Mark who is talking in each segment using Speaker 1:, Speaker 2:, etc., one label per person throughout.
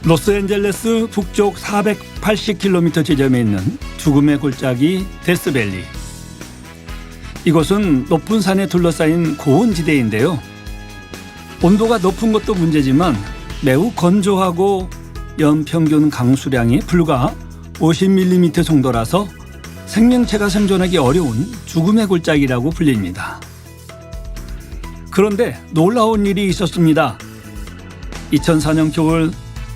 Speaker 1: 로스앤젤레스 북쪽 480km 지점에 있는 죽음의 골짜기 데스밸리. 이곳은 높은 산에 둘러싸인 고온 지대인데요. 온도가 높은 것도 문제지만 매우 건조하고 연평균 강수량이 불과 50mm 정도라서 생명체가 생존하기 어려운 죽음의 골짜기라고 불립니다. 그런데 놀라운 일이 있었습니다. 2004년 겨울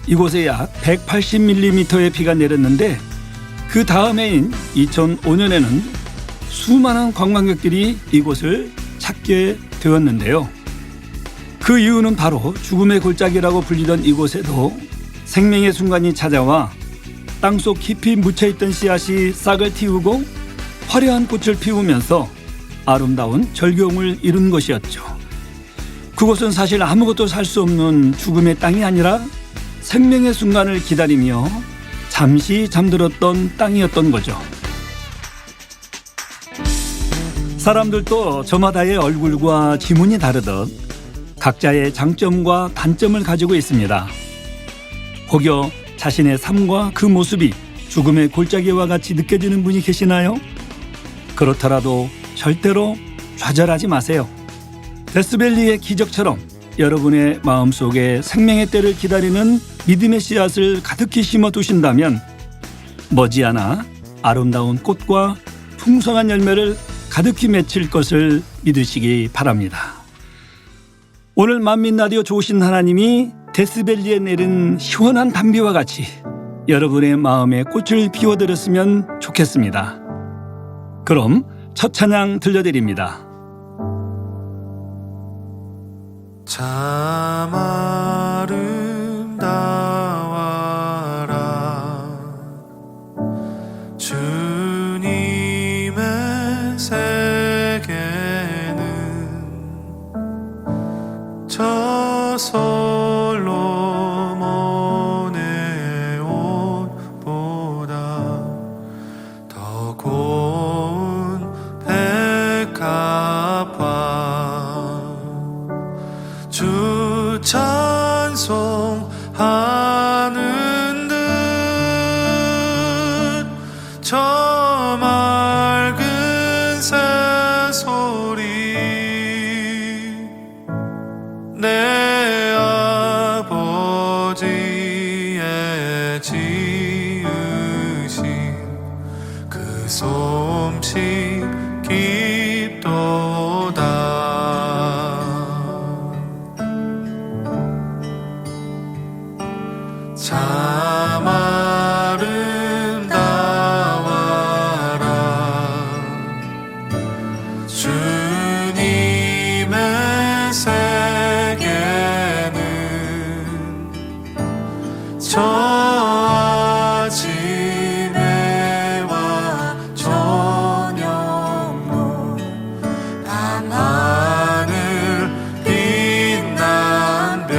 Speaker 1: 이곳에 약 180mm의 비가 내렸는데 그 다음해인 2005년에는 수많은 관광객들이 이곳을 찾게 되었는데요. 그 이유는 바로 죽음의 골짜기라고 불리던 이곳에도 생명의 순간이 찾아와 땅속 깊이 묻혀있던 씨앗이 싹을 틔우고 화려한 꽃을 피우면서 아름다운 절경을 이룬 것이었죠. 그곳은 사실 아무것도 살 수 없는 죽음의 땅이 아니라 생명의 순간을 기다리며 잠시 잠들었던 땅이었던 거죠. 사람들도 저마다의 얼굴과 지문이 다르듯 각자의 장점과 단점을 가지고 있습니다. 혹여 자신의 삶과 그 모습이 죽음의 골짜기와 같이 느껴지는 분이 계시나요? 그렇더라도 절대로 좌절하지 마세요. 데스밸리의 기적처럼 여러분의 마음속에 생명의 때를 기다리는 믿음의 씨앗을 가득히 심어 두신다면 머지않아 아름다운 꽃과 풍성한 열매를 가득히 맺힐 것을 믿으시기 바랍니다. 오늘 만민라디오 좋으신 하나님이 데스밸리에 내린 시원한 단비와 같이 여러분의 마음에 꽃을 피워드렸으면 좋겠습니다. 그럼 첫 찬양 들려드립니다.
Speaker 2: 참 아름다워라 주님의 세계는 저 솔로몬의 옷보다 더 고운 백합화 주 찬송하는 듯 저 맑은 새소리 내 아버지의 지으신 그 솜씨 깊도다 참 아름다워라 주님의 세계는 저 아침해와 저녁로 밤하늘 빛난 별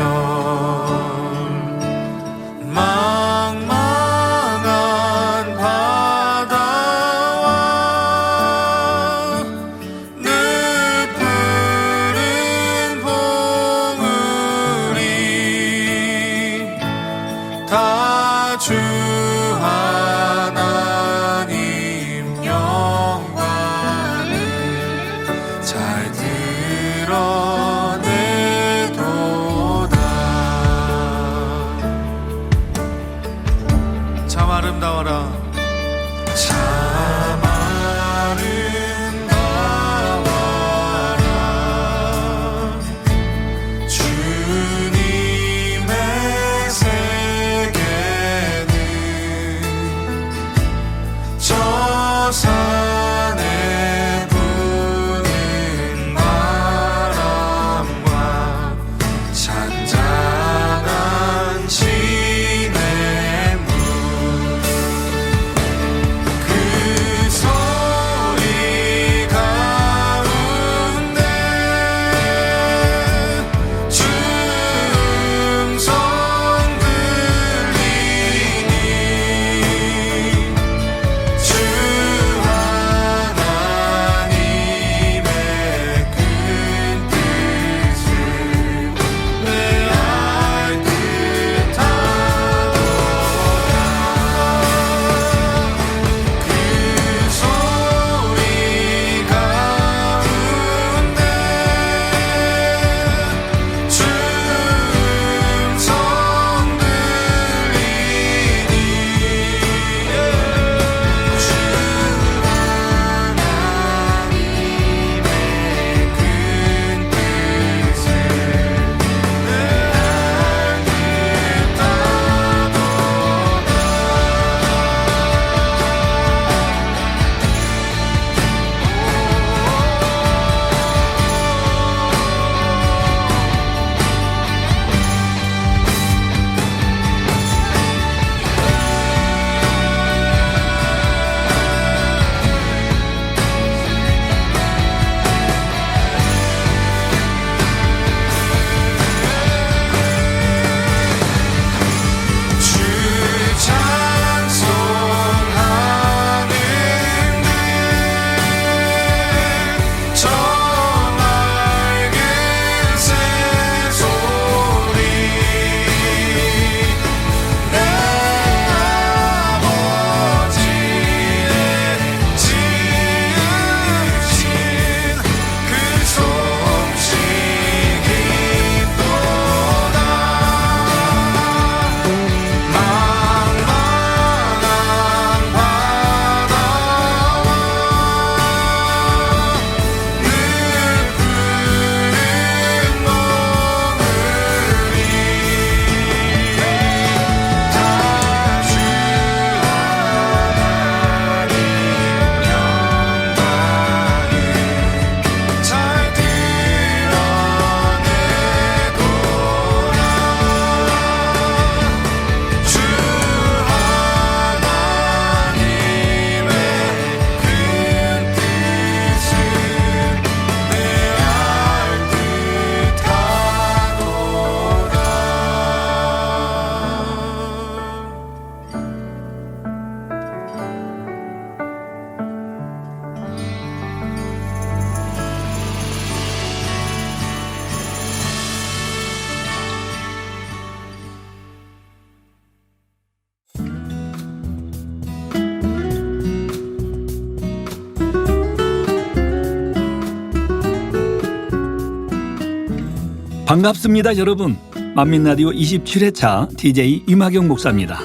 Speaker 1: 반갑습니다, 여러분. 만민라디오 27회차 DJ 임하경 목사입니다.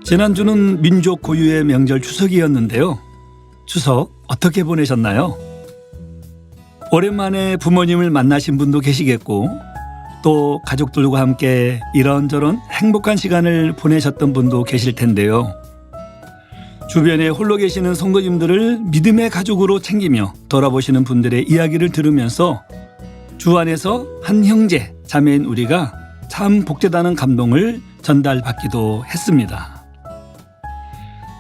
Speaker 1: 지난주는 민족 고유의 명절 추석이었는데요. 추석 어떻게 보내셨나요? 오랜만에 부모님을 만나신 분도 계시겠고 또 가족들과 함께 이런저런 행복한 시간을 보내셨던 분도 계실 텐데요. 주변에 홀로 계시는 성도님들을 믿음의 가족으로 챙기며 돌아보시는 분들의 이야기를 들으면서 주 안에서 한 형제, 자매인 우리가 참 복되다는 감동을 전달받기도 했습니다.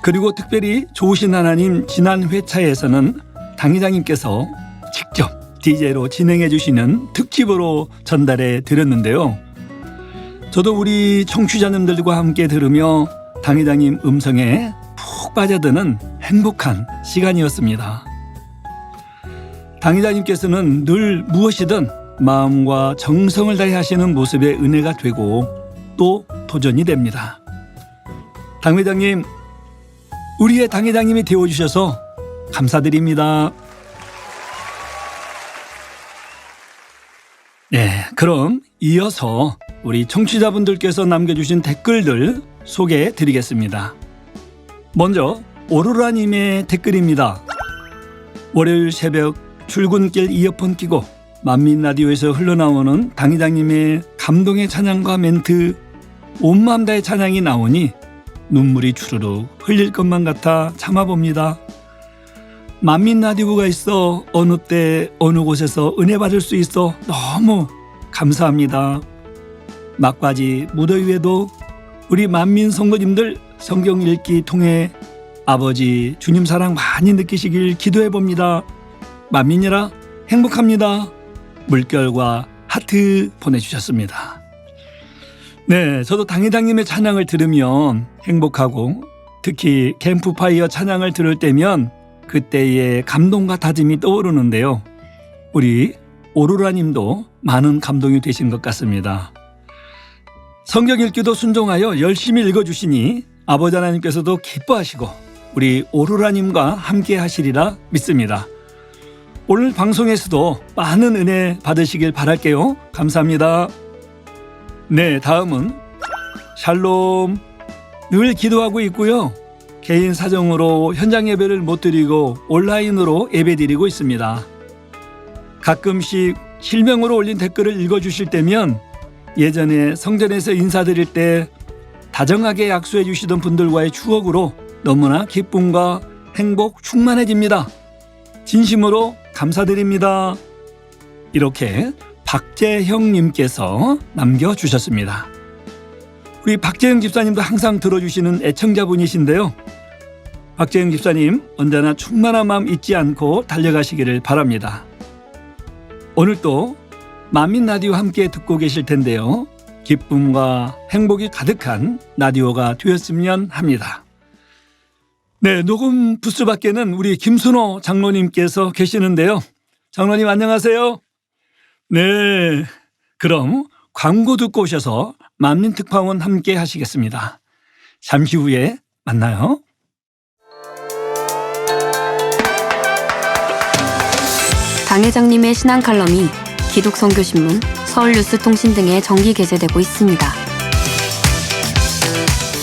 Speaker 1: 그리고 특별히 좋으신 하나님 지난 회차에서는 당회장님께서 직접 DJ로 진행해 주시는 특집으로 전달해 드렸는데요. 저도 우리 청취자님들과 함께 들으며 당회장님 음성에 푹 빠져드는 행복한 시간이었습니다. 당회장님께서는 늘 무엇이든 마음과 정성을 다해 하시는 모습에 은혜가 되고 또 도전이 됩니다. 당회장님, 우리의 당회장님이 되어주셔서 감사드립니다. 네, 그럼 이어서 우리 청취자분들께서 남겨주신 댓글들 소개해 드리겠습니다. 먼저 오로라님의 댓글입니다. 월요일 새벽 출근길 이어폰 끼고 만민라디오에서 흘러나오는 당회장님의 감동의 찬양과 멘트, 온마음 다의 찬양이 나오니 눈물이 주르륵 흘릴 것만 같아 참아봅니다. 만민라디오가 있어 어느 때 어느 곳에서 은혜 받을 수 있어 너무 감사합니다. 막바지 무더위에도 우리 만민 성도님들 성경 읽기 통해 아버지 주님 사랑 많이 느끼시길 기도해 봅니다. 만민이라 행복합니다. 물결과 하트 보내주셨습니다. 네, 저도 당회장님의 찬양을 들으면 행복하고 특히 캠프파이어 찬양을 들을 때면 그때의 감동과 다짐이 떠오르는데요. 우리 오로라님도 많은 감동이 되신 것 같습니다. 성경 읽기도 순종하여 열심히 읽어주시니 아버지 하나님께서도 기뻐하시고 우리 오로라님과 함께 하시리라 믿습니다. 오늘 방송에서도 많은 은혜 받으시길 바랄게요. 감사합니다. 네, 다음은 샬롬. 늘 기도하고 있고요. 개인 사정으로 현장 예배를 못 드리고 온라인으로 예배 드리고 있습니다. 가끔씩 실명으로 올린 댓글을 읽어주실 때면 예전에 성전에서 인사드릴 때 다정하게 약수해 주시던 분들과의 추억으로 너무나 기쁨과 행복 충만해집니다. 진심으로 감사드립니다. 이렇게 박재형님께서 남겨주셨습니다. 우리 박재형 집사님도 항상 들어주시는 애청자분이신데요. 박재형 집사님 언제나 충만한 마음 잊지 않고 달려가시기를 바랍니다. 오늘 또 만민 라디오 함께 듣고 계실 텐데요. 기쁨과 행복이 가득한 라디오가 되었으면 합니다. 네, 녹음 부스 밖에는 우리 김순호 장로님께서 계시는데요. 장로님 안녕하세요. 네, 그럼 광고 듣고 오셔서 만민특파원 함께 하시겠습니다. 잠시 후에 만나요.
Speaker 3: 당회장님의 신앙 칼럼이 기독선교신문, 서울뉴스통신 등에 정기 게재되고 있습니다.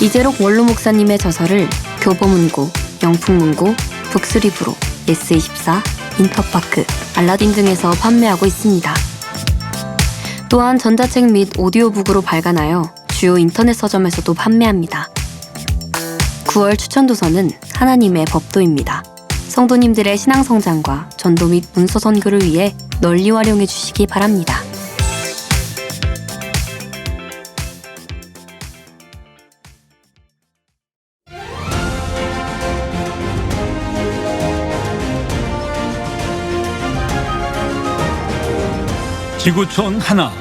Speaker 3: 이재록 원로 목사님의 저서를 교보문고, 영풍문고, 북스리브로, 예스24, 인터파크, 알라딘 등에서 판매하고 있습니다. 또한 전자책 및 오디오북으로 발간하여 주요 인터넷 서점에서도 판매합니다. 9월 추천도서는 하나님의 법도입니다. 성도님들의 신앙 성장과 전도 및 문서 선교를 위해 널리 활용해 주시기 바랍니다.
Speaker 1: 지구촌 하나,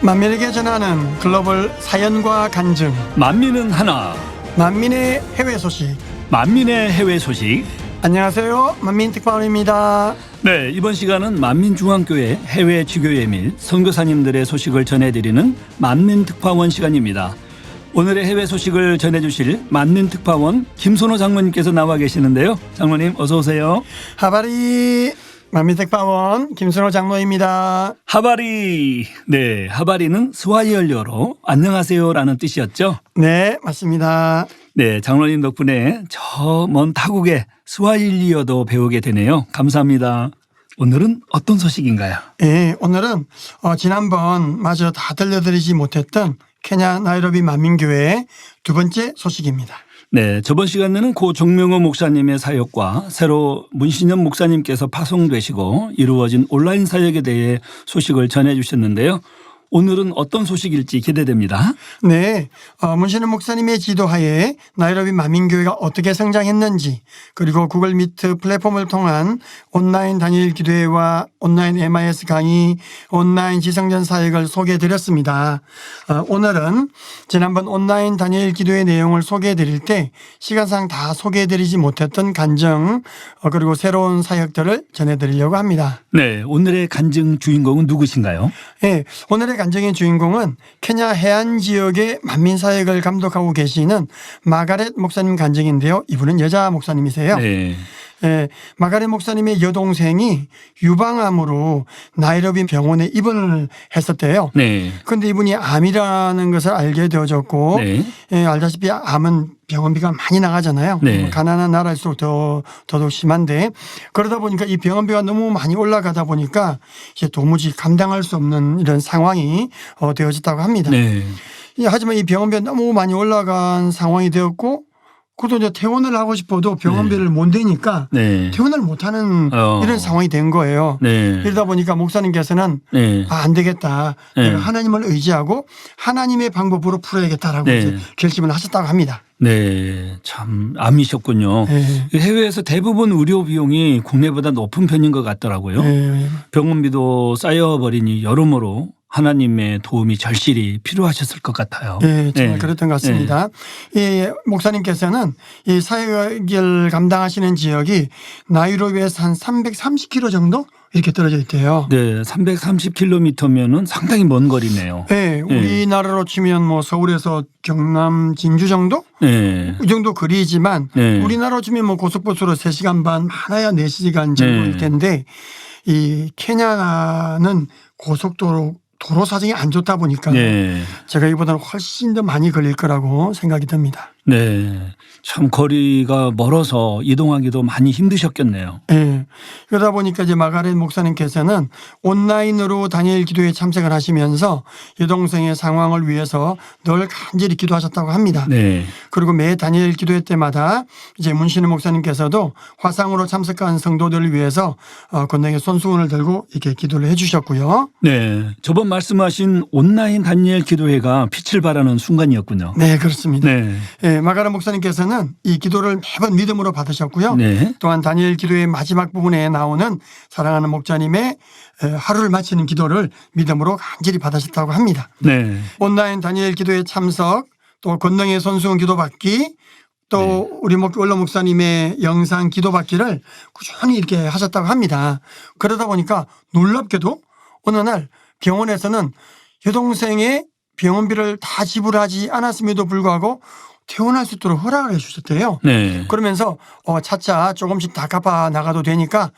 Speaker 4: 만민에게 전하는 글로벌 사연과 간증,
Speaker 1: 만민은 하나,
Speaker 4: 만민의 해외 소식.
Speaker 1: 만민의 해외 소식.
Speaker 4: 안녕하세요, 만민특파원입니다.
Speaker 1: 네, 이번 시간은 만민중앙교회 해외 지교회 및 선교사님들의 소식을 전해드리는 만민특파원 시간입니다. 오늘의 해외 소식을 전해주실 만민특파원 김순호 장로님께서 나와 계시는데요. 장로님 어서 오세요.
Speaker 4: 하바리. 만민특파원 김순호 장로입니다.
Speaker 1: 하바리. 네, 하바리는 스와히얼리어로 안녕하세요라는 뜻이었죠.
Speaker 4: 네, 맞습니다.
Speaker 1: 네, 장로님 덕분에 저 먼 타국의 스와힐리어도 배우게 되네요. 감사합니다. 오늘은 어떤 소식인가요?
Speaker 4: 예, 오늘은 지난번 마저 다 들려드리지 못했던 케냐 나이로비 만민교회의 두 번째 소식입니다.
Speaker 1: 네, 저번 시간에는 고 정명호 목사님의 사역과 새로 문신현 목사님께서 파송되시고 이루어진 온라인 사역에 대해 소식을 전해 주셨는데요. 오늘은 어떤 소식일지 기대됩니다.
Speaker 4: 네, 문신현 목사님의 지도하에 나이로비 만민교회가 어떻게 성장했는지, 그리고 구글 미트 플랫폼을 통한 온라인 단일 기도회와 온라인 MIS 강의, 온라인 지성전 사역을 소개해 드렸습니다. 오늘은 지난번 온라인 단일 기도회 내용을 소개해 드릴 때 시간상 다 소개해 드리지 못했던 간증, 그리고 새로운 사역들을 전해 드리려고 합니다.
Speaker 1: 네, 오늘의 간증 주인공은 누구신가요?
Speaker 4: 네, 오늘의 간증의 주인공은 케냐 해안 지역의 만민 사역을 감독하고 계시는 마가렛 목사님 간증인데요. 이분은 여자 목사님이세요.
Speaker 1: 네.
Speaker 4: 예, 마가렛 목사님의 여동생이 유방암으로 나이로비 병원에 입원을 했었대요.
Speaker 1: 네.
Speaker 4: 그런데 이분이 암이라는 것을 알게 되어졌고
Speaker 1: 네.
Speaker 4: 예, 알다시피 암은 병원비가 많이 나가잖아요.
Speaker 1: 네.
Speaker 4: 가난한 나라일수록 더더욱 심한데, 그러다 보니까 이 병원비가 너무 많이 올라가다 보니까 이제 도무지 감당할 수 없는 이런 상황이 되어졌다고 합니다.
Speaker 1: 네.
Speaker 4: 하지만 이 병원비가 너무 많이 올라간 상황이 되었고, 그래도 이제 퇴원을 하고 싶어도 병원비를 못 내니까
Speaker 1: 네.
Speaker 4: 퇴원을 못하는 이런 상황이 된 거예요.
Speaker 1: 네.
Speaker 4: 이러다 보니까 목사님께서는
Speaker 1: 네.
Speaker 4: 안 되겠다.
Speaker 1: 네.
Speaker 4: 내가 하나님을 의지하고 하나님의 방법으로 풀어야겠다라고
Speaker 1: 네.
Speaker 4: 이제 결심을 하셨다고 합니다.
Speaker 1: 네, 참 암이셨군요.
Speaker 4: 네.
Speaker 1: 해외에서 대부분 의료 비용이 국내보다 높은 편인 것 같더라고요.
Speaker 4: 네.
Speaker 1: 병원비도 쌓여버리니 여러모로 하나님의 도움이 절실히 필요하셨을 것 같아요.
Speaker 4: 네, 정말
Speaker 1: 네.
Speaker 4: 그랬던 것 같습니다. 이 목사님께서는 이 사역을 감당하시는 지역이 나이로비에서 한 330km 정도 이렇게 떨어져 있대요.
Speaker 1: 네, 330km면은 상당히 먼 거리네요.
Speaker 4: 네, 우리나라로 치면 뭐 서울에서 경남 진주 정도?
Speaker 1: 네.
Speaker 4: 이 정도 거리지만
Speaker 1: 네.
Speaker 4: 우리나라로 치면 뭐 고속버스로 3시간 반, 많아야 4시간 정도일
Speaker 1: 네.
Speaker 4: 텐데 이 케냐는 고속도로 도로 사정이 안 좋다 보니까
Speaker 1: 네.
Speaker 4: 제가 이보다는 훨씬 더 많이 걸릴 거라고 생각이 듭니다.
Speaker 1: 네. 참 거리가 멀어서 이동하기도 많이 힘드셨겠네요.
Speaker 4: 네. 그러다 보니까 이제 마가렛 목사님께서는 온라인으로 단일 기도에 참석을 하시면서 여동생의 상황을 위해서 늘 간절히 기도하셨다고 합니다.
Speaker 1: 네.
Speaker 4: 그리고 매 단일 기도회 때마다 이제 문신우 목사님께서도 화상으로 참석한 성도들을 위해서 건너에 손수건을 들고 이렇게 기도를 해 주셨고요.
Speaker 1: 네. 저번 말씀하신 온라인 단일 기도회가 빛을 발하는 순간이었군요.
Speaker 4: 네, 그렇습니다.
Speaker 1: 네.
Speaker 4: 네, 마가렛 목사님께서는 이 기도를 매번 믿음으로 받으셨고요.
Speaker 1: 네.
Speaker 4: 또한 다니엘 기도의 마지막 부분에 나오는 사랑하는 목자님의 하루를 마치는 기도를 믿음으로 간절히 받으셨다고 합니다.
Speaker 1: 네.
Speaker 4: 온라인 다니엘 기도에 참석, 또 건능의 손수건 기도받기, 또 우리 원로 목사님의 영상 기도받기를 꾸준히 이렇게 하셨다고 합니다. 그러다 보니까 놀랍게도 어느 날 병원에서는 여동생의 병원비를 다 지불하지 않았음에도 불구하고 퇴원할 수 있도록 허락을 해 주셨대요.
Speaker 1: 네.
Speaker 4: 그러면서 차차 조금씩 다 갚아 나가도 되니까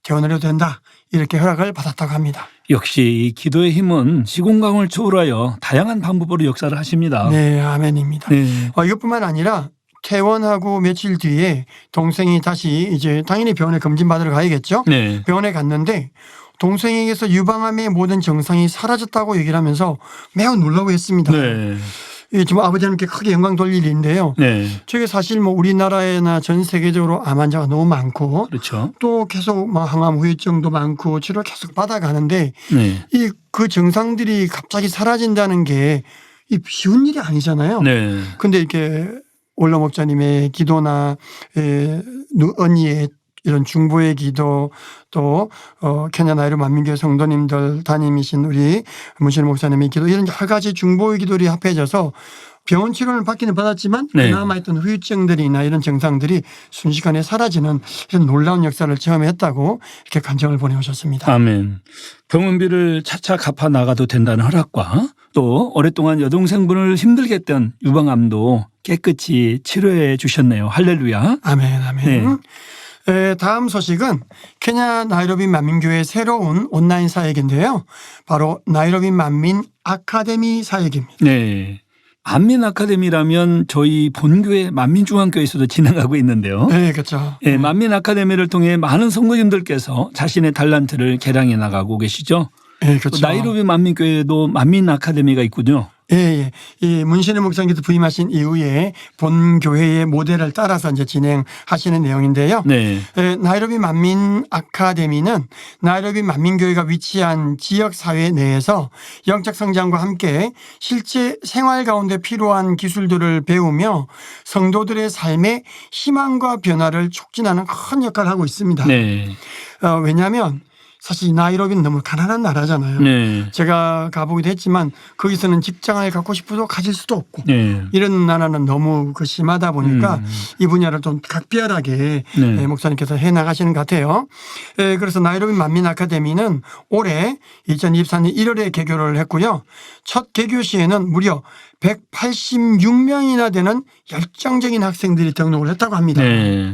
Speaker 4: 퇴원을 해도 된다. 이렇게 허락을 받았다고 합니다.
Speaker 1: 역시 이 기도의 힘은 시공간을 초월하여 다양한 방법으로 역사를 하십니다.
Speaker 4: 네, 아멘입니다.
Speaker 1: 네.
Speaker 4: 이것뿐만 아니라 퇴원하고 며칠 뒤에 동생이 다시 이제 당연히 병원에 검진받으러 가야겠죠.
Speaker 1: 네.
Speaker 4: 병원에 갔는데 동생에게서 유방암의 모든 증상이 사라졌다고 얘기를 하면서 매우 놀라워했습니다.
Speaker 1: 네.
Speaker 4: 지금 아버지한테 크게 영광 돌릴 일인데요.
Speaker 1: 네.
Speaker 4: 저게 사실 뭐 우리나라에나 전 세계적으로 암 환자가 너무 많고
Speaker 1: 그렇죠.
Speaker 4: 또 계속 뭐 항암 후유증도 많고 치료를 계속 받아가는데
Speaker 1: 네.
Speaker 4: 이 그 증상들이 갑자기 사라진다는 게 이 쉬운 일이 아니잖아요.
Speaker 1: 네.
Speaker 4: 근데 이렇게 원로 목자님의 기도나 언니의 이런 중보의 기도 또 케냐 나이로 만민교회 성도님들 담임이신 우리 문신우 목사님의 기도 이런 여러 가지 중보의 기도들이 합해져서 병원 치료를 받기는 받았지만
Speaker 1: 네.
Speaker 4: 남아있던 후유증들이나 이런 증상들이 순식간에 사라지는 이런 놀라운 역사를 체험했다고 이렇게 간증을 보내오셨습니다.
Speaker 1: 아멘. 병원비를 차차 갚아 나가도 된다는 허락과 또 오랫동안 여동생분을 힘들게 했던 유방암도 깨끗이 치료해 주셨네요. 할렐루야.
Speaker 4: 아멘, 아멘.
Speaker 1: 네.
Speaker 4: 다음 소식은 케냐 나이로비 만민교회 새로운 온라인 사역인데요. 바로 나이로비 만민 아카데미 사역입니다.
Speaker 1: 네. 만민 아카데미라면 저희 본교회 만민중앙교회에서도 진행하고 있는데요.
Speaker 4: 네, 그렇죠.
Speaker 1: 네, 만민 아카데미를 통해 많은 성도님들께서 자신의 달란트를 개량해 나가고 계시죠.
Speaker 4: 네,
Speaker 1: 또
Speaker 4: 그렇죠.
Speaker 1: 나이로비 만민교회도 만민 아카데미가 있군요.
Speaker 4: 예. 이 문신의 목사님께서 부임하신 이후에 본 교회의 모델을 따라서 이제 진행하시는 내용인데요.
Speaker 1: 네.
Speaker 4: 나이로비 만민 아카데미는 나이로비 만민교회가 위치한 지역 사회 내에서 영적 성장과 함께 실제 생활 가운데 필요한 기술들을 배우며 성도들의 삶의 희망과 변화를 촉진하는 큰 역할을 하고 있습니다.
Speaker 1: 네.
Speaker 4: 왜냐하면 사실 나이로비는 너무 가난한 나라잖아요.
Speaker 1: 네.
Speaker 4: 제가 가보기도 했지만 거기서는 직장을 갖고 싶어도 가질 수도 없고
Speaker 1: 네.
Speaker 4: 이런 나라는 너무 심하다 보니까 이 분야를 좀 각별하게
Speaker 1: 네.
Speaker 4: 목사님께서 해나가시는 것 같아요. 그래서 나이로비 만민 아카데미는 올해 2024년 1월에 개교를 했고요. 첫 개교 시에는 무려 186명이나 되는 열정적인 학생들이 등록을 했다고 합니다.
Speaker 1: 네.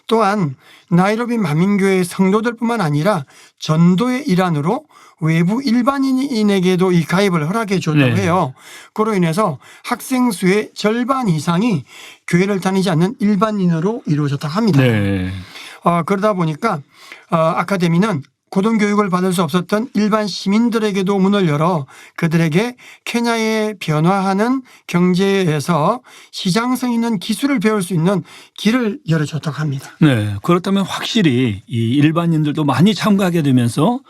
Speaker 4: 또한 나이로비 만민교회 성도들뿐만 아니라 전도의 일환으로 외부 일반인에게도 이 가입을 허락해 줬다고
Speaker 1: 네.
Speaker 4: 해요. 그로 인해서 학생 수의 절반 이상이 교회를 다니지 않는 일반인으로 이루어졌다고 합니다.
Speaker 1: 네.
Speaker 4: 그러다 보니까 아카데미는 고등교육을 받을 수 없었던 일반 시민들에게도 문을 열어 그들에게 케냐의 변화하는 경제에서 시장성 있는 기술을 배울 수 있는 길을 열어줬다고 합니다.
Speaker 1: 네. 그렇다면 확실히 이 일반인들도 많이 참가하게 되면서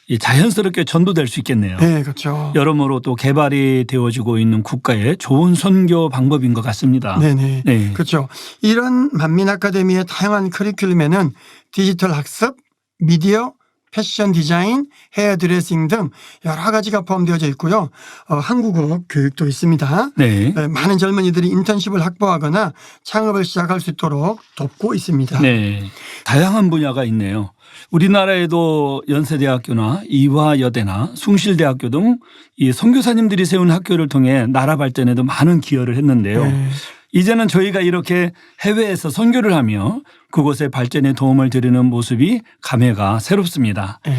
Speaker 1: 이 자연스럽게 전도될 수 있겠네요.
Speaker 4: 네, 그렇죠.
Speaker 1: 여러모로 또 개발이 되어지고 있는 국가의 좋은 선교 방법인 것 같습니다.
Speaker 4: 네네.
Speaker 1: 네.
Speaker 4: 그렇죠. 이런 만민 아카데미의 다양한 커리큘럼에는 디지털 학습, 미디어, 패션 디자인, 헤어 드레싱 등 여러 가지가 포함되어져 있고요. 한국어 교육도 있습니다.
Speaker 1: 네.
Speaker 4: 많은 젊은이들이 인턴십을 확보하거나 창업을 시작할 수 있도록 돕고 있습니다.
Speaker 1: 네. 다양한 분야가 있네요. 우리나라에도 연세대학교나 이화여대나 숭실대학교 등 이 선교사님들이 세운 학교를 통해 나라 발전에도 많은 기여를 했는데요.
Speaker 4: 네.
Speaker 1: 이제는 저희가 이렇게 해외에서 선교를 하며 그곳의 발전에 도움을 드리는 모습이 감회가 새롭습니다.
Speaker 4: 네.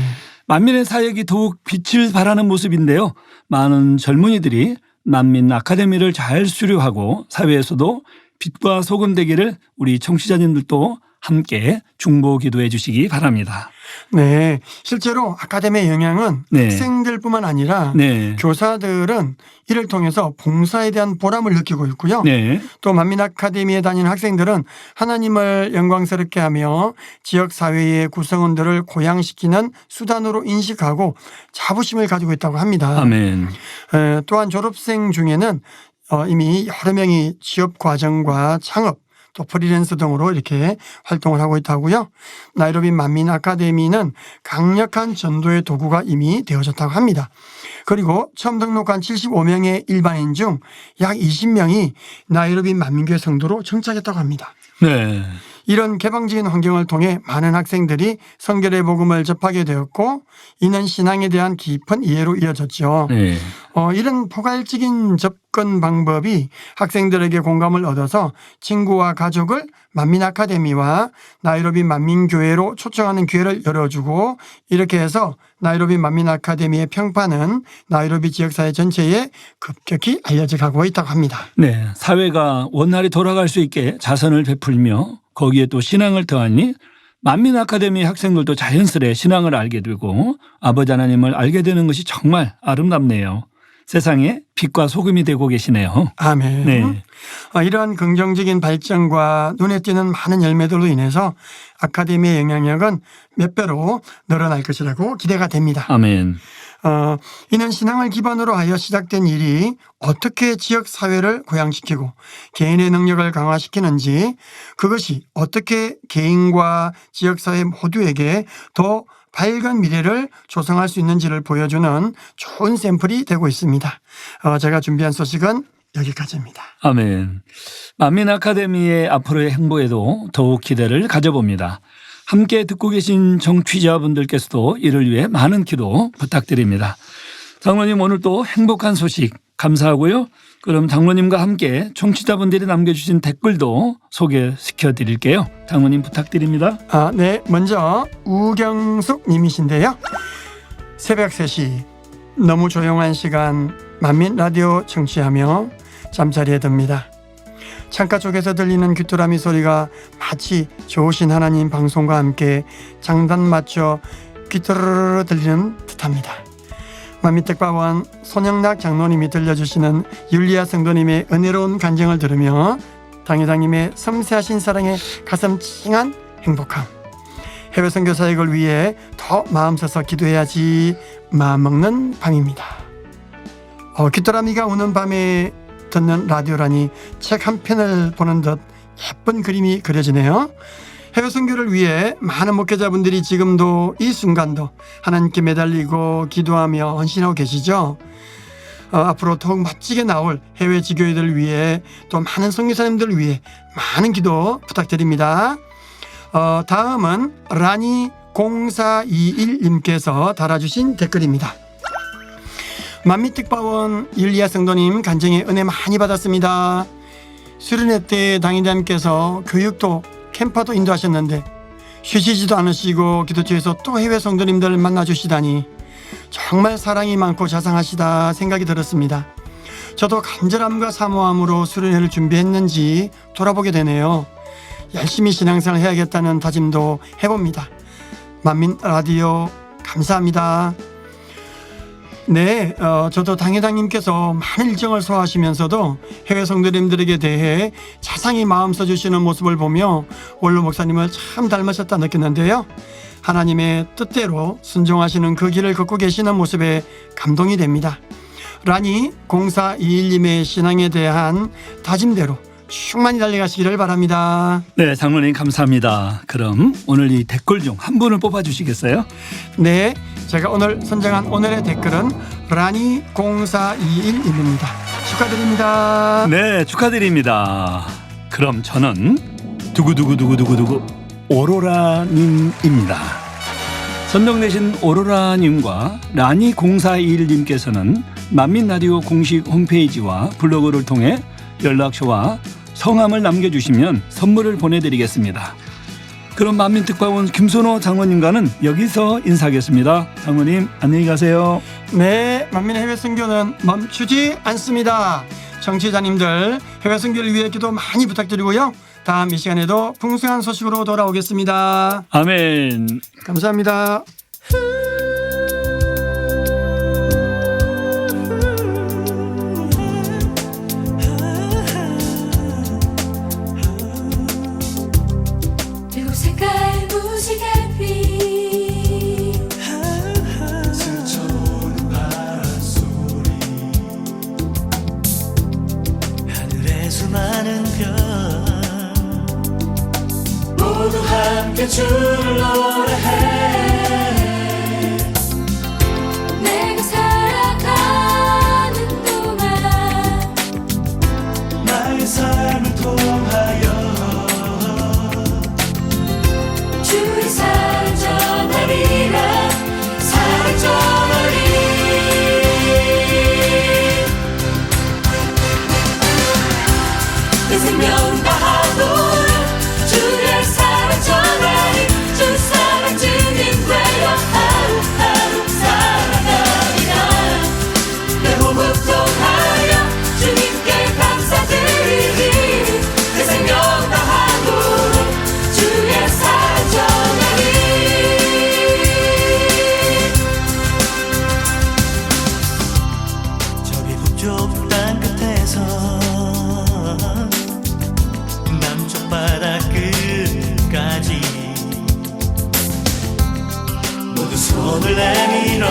Speaker 1: 만민의 사역이 더욱 빛을 발하는 모습인데요. 많은 젊은이들이 만민 아카데미를 잘 수료하고 사회에서도 빛과 소금 되기를 우리 청취자님들도 함께 중보 기도해 주시기 바랍니다.
Speaker 4: 네. 실제로 아카데미의 영향은
Speaker 1: 네.
Speaker 4: 학생들뿐만 아니라
Speaker 1: 네.
Speaker 4: 교사들은 이를 통해서 봉사에 대한 보람을 느끼고 있고요.
Speaker 1: 네.
Speaker 4: 또 만민 아카데미에 다니는 학생들은 하나님을 영광스럽게 하며 지역 사회의 구성원들을 고양시키는 수단으로 인식하고 자부심을 가지고 있다고 합니다.
Speaker 1: 아멘.
Speaker 4: 또한 졸업생 중에는 이미 여러 명이 취업 과정과 창업 또 프리랜서 등으로 이렇게 활동을 하고 있다고요. 나이로비 만민 아카데미는 강력한 전도의 도구가 이미 되어졌다고 합니다. 그리고 처음 등록한 75명의 일반인 중 약 20명이 나이로비 만민교회 성도로 정착했다고 합니다.
Speaker 1: 네.
Speaker 4: 이런 개방적인 환경을 통해 많은 학생들이 성결의 복음을 접하게 되었고 이는 신앙에 대한 깊은 이해로 이어졌죠.
Speaker 1: 네.
Speaker 4: 이런 포괄적인 접근 방법이 학생들에게 공감을 얻어서 친구와 가족을 만민 아카데미와 나이로비 만민교회로 초청하는 기회를 열어주고 이렇게 해서 나이로비 만민 아카데미의 평판은 나이로비 지역사회 전체에 급격히 알려져 가고 있다고 합니다.
Speaker 1: 네. 사회가 원활히 돌아갈 수 있게 자선을 베풀며 거기에 또 신앙을 더하니 만민 아카데미 학생들도 자연스레 신앙을 알게 되고 아버지 하나님을 알게 되는 것이 정말 아름답네요. 세상에 빛과 소금이 되고 계시네요.
Speaker 4: 아멘.
Speaker 1: 네.
Speaker 4: 이러한 긍정적인 발전과 눈에 띄는 많은 열매들로 인해서 아카데미의 영향력은 몇 배로 늘어날 것이라고 기대가 됩니다.
Speaker 1: 아멘.
Speaker 4: 이는 신앙을 기반으로 하여 시작된 일이 어떻게 지역 사회를 고양시키고 개인의 능력을 강화시키는지 그것이 어떻게 개인과 지역 사회 모두에게 더 밝은 미래를 조성할 수 있는지를 보여주는 좋은 샘플이 되고 있습니다. 제가 준비한 소식은 여기까지입니다.
Speaker 1: 아멘. 만민 아카데미의 앞으로의 행보에도 더욱 기대를 가져봅니다. 함께 듣고 계신 청취자분들께서도 이를 위해 많은 기도 부탁드립니다. 장로님 오늘 또 행복한 소식 감사하고요. 그럼 장로님과 함께 청취자분들이 남겨주신 댓글도 소개시켜 드릴게요. 장로님 부탁드립니다.
Speaker 4: 네. 먼저 우경숙 님이신데요. 새벽 3시 너무 조용한 시간 만민 라디오 청취하며 잠자리에 듭니다. 창가 쪽에서 들리는 귀뚜라미 소리가 마치 좋으신 하나님 방송과 함께 장단 맞춰 귀뚜르르 들리는 듯합니다. 만민특파원 손영락 장로님이 들려주시는 율리아 성도님의 은혜로운 간증을 들으며 당회장님의 섬세하신 사랑에 가슴 찡한 행복함, 해외 선교 사역을 위해 더 마음 써서 기도해야지 마음먹는 밤입니다. 귀뚜라미가 우는 밤에 듣는 라디오라니 책 한 편을 보는 듯 예쁜 그림이 그려지네요. 해외 선교를 위해 많은 목회자분들이 지금도 이 순간도 하나님께 매달리고 기도하며 헌신하고 계시죠. 앞으로 더욱 멋지게 나올 해외 지교회들을 위해 또 많은 선교사님들을 위해 많은 기도 부탁드립니다. 다음은 라니 0421님께서 달아주신 댓글입니다. 만민특파원 율리아 성도님 간증에 은혜 많이 받았습니다. 수련회 때 당회장님께서 교육도 캠퍼도 인도하셨는데 쉬시지도 않으시고 기도처에서 또 해외 성도님들 만나주시다니 정말 사랑이 많고 자상하시다 생각이 들었습니다. 저도 간절함과 사모함으로 수련회를 준비했는지 돌아보게 되네요. 열심히 신앙생활을 해야겠다는 다짐도 해봅니다. 만민 라디오 감사합니다. 네, 저도 당회장님께서 많은 일정을 소화하시면서도 해외 성도님들에게 대해 자상히 마음 써주시는 모습을 보며 원로 목사님을 참 닮으셨다 느꼈는데요. 하나님의 뜻대로 순종하시는 그 길을 걷고 계시는 모습에 감동이 됩니다. 라니 0421님의 신앙에 대한 다짐대로 충만히 달려가시기를 바랍니다.
Speaker 1: 네, 장로님 감사합니다. 그럼 오늘 이 댓글 중 한 분을 뽑아주시겠어요?
Speaker 4: 네, 제가 오늘 선정한 오늘의 댓글은 라니 0421님입니다. 축하드립니다.
Speaker 1: 네, 축하드립니다. 그럼 저는 두구두구두구두구두구 오로라님입니다. 선정되신 오로라님과 라니 0421님께서는 만민라디오 공식 홈페이지와 블로그를 통해 연락처와 성함을 남겨주시면 선물을 보내드리겠습니다. 그럼 만민특파원 김선호 장로님과는 여기서 인사하겠습니다. 장로님 안녕히 가세요.
Speaker 4: 네, 만민 해외 선교는 멈추지 않습니다. 청취자님들 해외 선교를 위해 기도 많이 부탁드리고요. 다음 이 시간에도 풍성한 소식으로 돌아오겠습니다.
Speaker 1: 아멘.
Speaker 4: 감사합니다.
Speaker 5: 일곱 색깔 무지갯빛
Speaker 2: 스쳐오는 바람소리 하늘의 수많은 별 모두 함께 주를 노래해
Speaker 5: 내가 살아가는 동안
Speaker 2: 나의 삶을 통하여
Speaker 5: 주의 사랑 전하리라 사랑 전하리 내 생명 다하도록 주의 사랑 전하리 주 사랑 증인 되어 하루하루 살아가리라 내 호흡 통하여 주님께 감사드리리 내 생명 다하도록 주의 사랑 전하리
Speaker 2: 저기 북쪽 땅 끝에서 남쪽 바다 끝까지 모두 손을 내밀어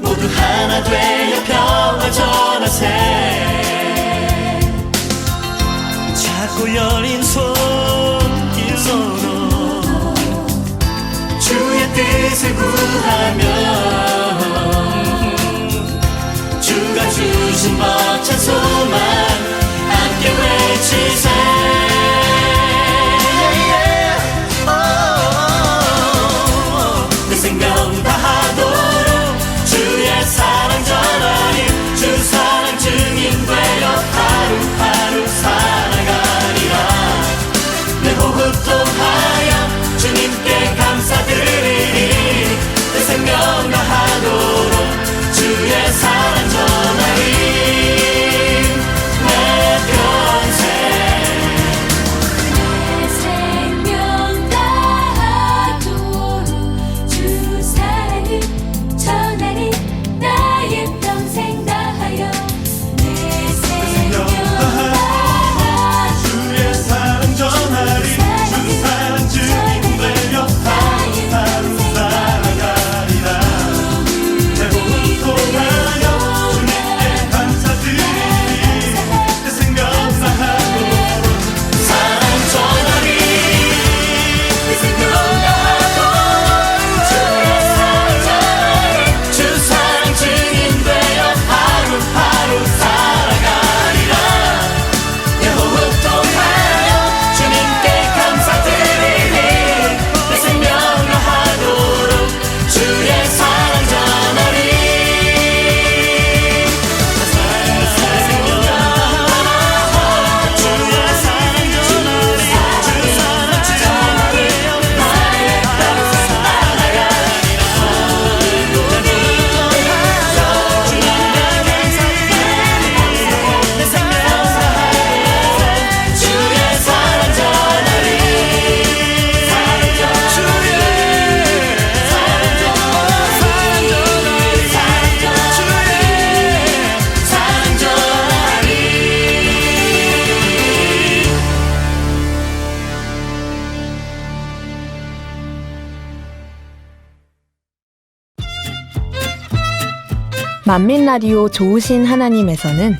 Speaker 2: 모두 하나 되어 평화 전하세 작고 여린 손길로 주의 뜻을 구하며 주가 주신 벅찬 소망 함께 외치세 내 생명 다하도록 주의 사랑 전하리
Speaker 6: 만민라디오 좋으신 하나님에서는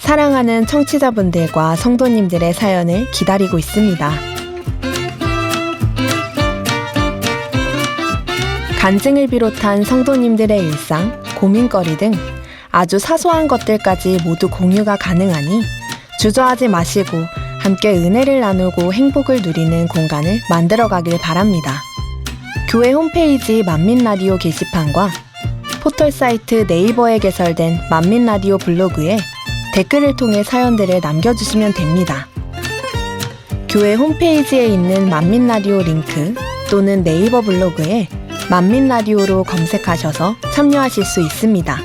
Speaker 6: 사랑하는 청취자분들과 성도님들의 사연을 기다리고 있습니다. 간증을 비롯한 성도님들의 일상, 고민거리 등 아주 사소한 것들까지 모두 공유가 가능하니 주저하지 마시고 함께 은혜를 나누고 행복을 누리는 공간을 만들어가길 바랍니다. 교회 홈페이지 만민라디오 게시판과 포털사이트 네이버에 개설된 만민라디오 블로그에 댓글을 통해 사연들을 남겨주시면 됩니다. 교회 홈페이지에 있는 만민라디오 링크 또는 네이버 블로그에 만민라디오로 검색하셔서 참여하실 수 있습니다.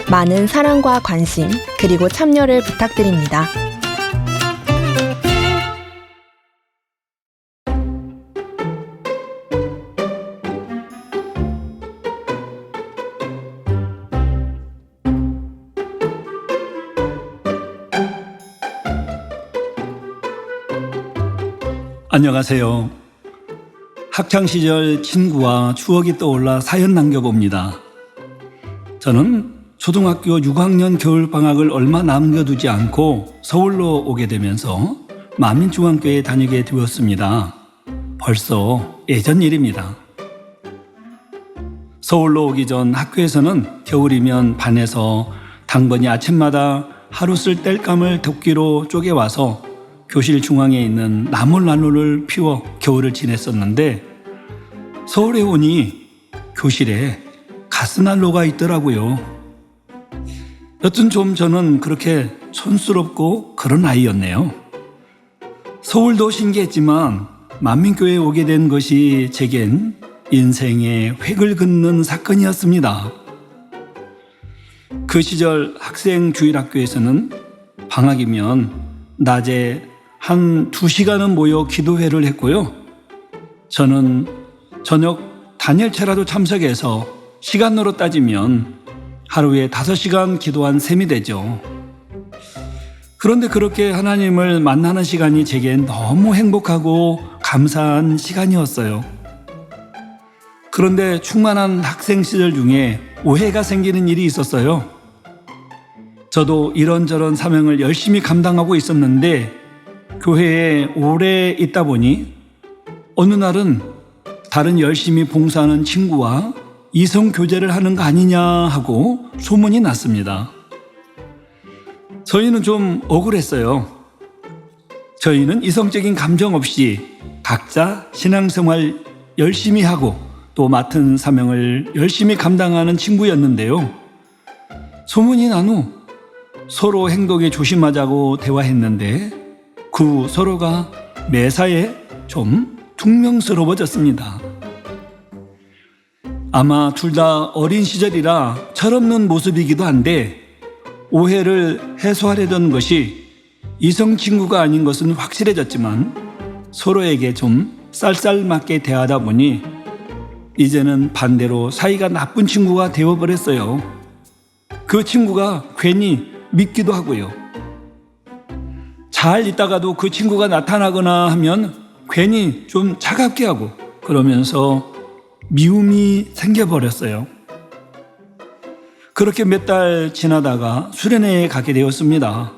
Speaker 6: 많은 사랑과 관심 그리고 참여를 부탁드립니다.
Speaker 1: 안녕하세요. 학창시절 친구와 추억이 떠올라 사연 남겨봅니다. 저는 초등학교 6학년 겨울방학을 얼마 남겨두지 않고 서울로 오게 되면서 만민중앙교회에 다니게 되었습니다. 벌써 예전 일입니다. 서울로 오기 전 학교에서는 겨울이면 반에서 당번이 아침마다 하루 쓸 땔감을 도끼로 쪼개와서 교실 중앙에 있는 나물난로를 피워 겨울을 지냈었는데 서울에 오니 교실에 가스난로가 있더라고요. 여튼 좀 저는 그렇게 촌스럽고 그런 아이였네요. 서울도 신기했지만 만민교회에 오게 된 것이 제겐 인생의 획을 긋는 사건이었습니다. 그 시절 학생 주일학교에서는 방학이면 낮에 한 2시간은 모여 기도회를 했고요. 저는 저녁 단열체라도 참석해서 시간으로 따지면 하루에 5시간 기도한 셈이 되죠. 그런데 그렇게 하나님을 만나는 시간이 제겐 너무 행복하고 감사한 시간이었어요. 그런데 충만한 학생 시절 중에 오해가 생기는 일이 있었어요. 저도 이런저런 사명을 열심히 감당하고 있었는데 교회에 오래 있다 보니 어느 날은 다른 열심히 봉사하는 친구와 이성 교제를 하는 거 아니냐 하고 소문이 났습니다. 저희는 좀 억울했어요. 저희는 이성적인 감정 없이 각자 신앙생활 열심히 하고 또 맡은 사명을 열심히 감당하는 친구였는데요. 소문이 난 후 서로 행동에 조심하자고 대화했는데 그 서로가 매사에 좀 퉁명스러워졌습니다. 아마 둘 다 어린 시절이라 철없는 모습이기도 한데 오해를 해소하려던 것이 이성 친구가 아닌 것은 확실해졌지만 서로에게 좀 쌀쌀맞게 대하다 보니 이제는 반대로 사이가 나쁜 친구가 되어버렸어요. 그 친구가 괜히 믿기도 하고요. 잘 있다가도 그 친구가 나타나거나 하면 괜히 좀 차갑게 하고 그러면서 미움이 생겨버렸어요. 그렇게 몇 달 지나다가 수련회에 가게 되었습니다.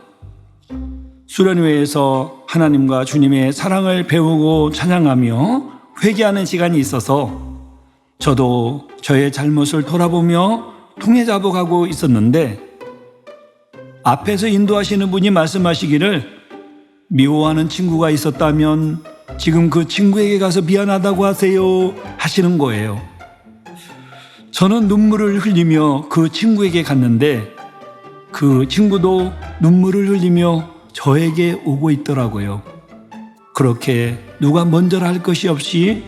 Speaker 1: 수련회에서 하나님과 주님의 사랑을 배우고 찬양하며 회개하는 시간이 있어서 저도 저의 잘못을 돌아보며 통해자복하고 있었는데 앞에서 인도하시는 분이 말씀하시기를 미워하는 친구가 있었다면 지금 그 친구에게 가서 미안하다고 하세요 하시는 거예요. 저는 눈물을 흘리며 그 친구에게 갔는데 그 친구도 눈물을 흘리며 저에게 오고 있더라고요. 그렇게 누가 먼저라 할 것이 없이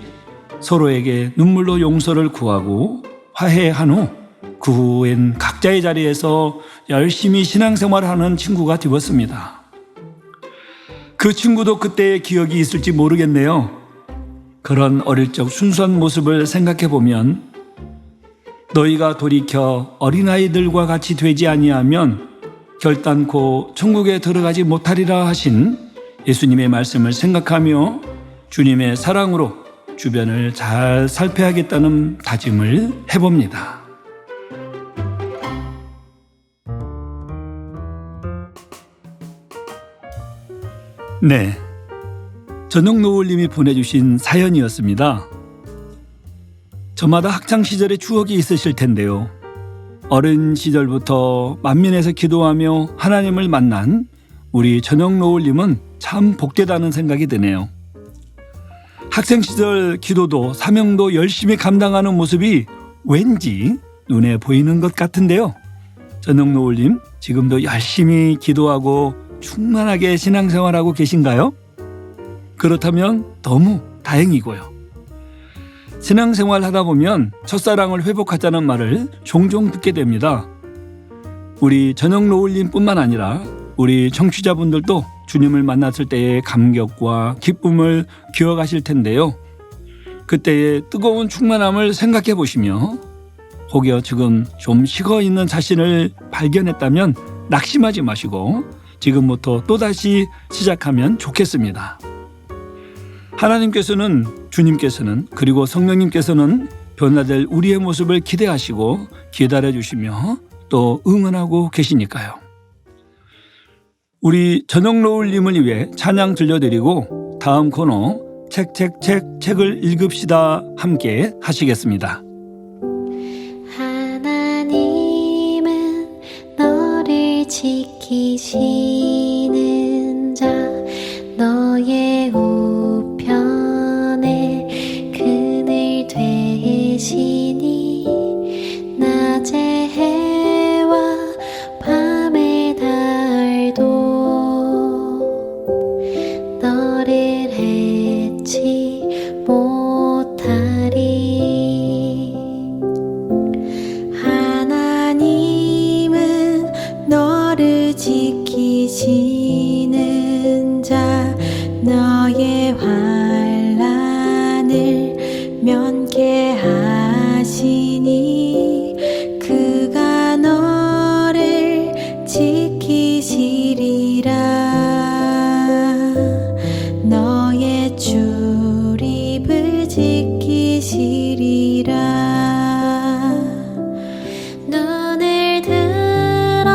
Speaker 1: 서로에게 눈물로 용서를 구하고 화해한 후 그 후엔 각자의 자리에서 열심히 신앙생활하는 친구가 되었습니다. 그 친구도 그때의 기억이 있을지 모르겠네요. 그런 어릴 적 순수한 모습을 생각해 보면 너희가 돌이켜 어린아이들과 같이 되지 아니하면 결단코 천국에 들어가지 못하리라 하신 예수님의 말씀을 생각하며 주님의 사랑으로 주변을 잘 살펴야겠다는 다짐을 해봅니다. 네, 전영노을님이 보내주신 사연이었습니다. 저마다 학창시절의 추억이 있으실 텐데요. 어린 시절부터 만민에서 기도하며 하나님을 만난 우리 전영노을님은 참 복되다는 생각이 드네요. 학생시절 기도도 사명도 열심히 감당하는 모습이 왠지 눈에 보이는 것 같은데요. 전영노을님, 지금도 열심히 기도하고 충만하게 신앙생활하고 계신가요? 그렇다면 너무 다행이고요. 신앙생활 하다 보면 첫사랑을 회복하자는 말을 종종 듣게 됩니다. 우리 전영노을님뿐만 아니라 우리 청취자분들도 주님을 만났을 때의 감격과 기쁨을 기억하실 텐데요. 그때의 뜨거운 충만함을 생각해 보시며 혹여 지금 좀 식어있는 자신을 발견했다면 낙심하지 마시고 지금부터 또다시 시작하면 좋겠습니다. 하나님께서는, 주님께서는, 그리고 성령님께서는 변화될 우리의 모습을 기대하시고 기다려주시며 또 응원하고 계시니까요. 우리 전영노을님을 위해 찬양 들려드리고 다음 코너 책을 읽읍시다 함께 하시겠습니다.
Speaker 7: 하나님은 너를 지키시는 자, 너의 우편에 그늘 되시니 낮에 해와 밤의 달도 너를 해치 못하리. 하나님은 너를 지키시는 자, 너의 환난을 면케하시니 그가 너를 지키시리라. 너의 출입을 지키시리라. 눈을 들어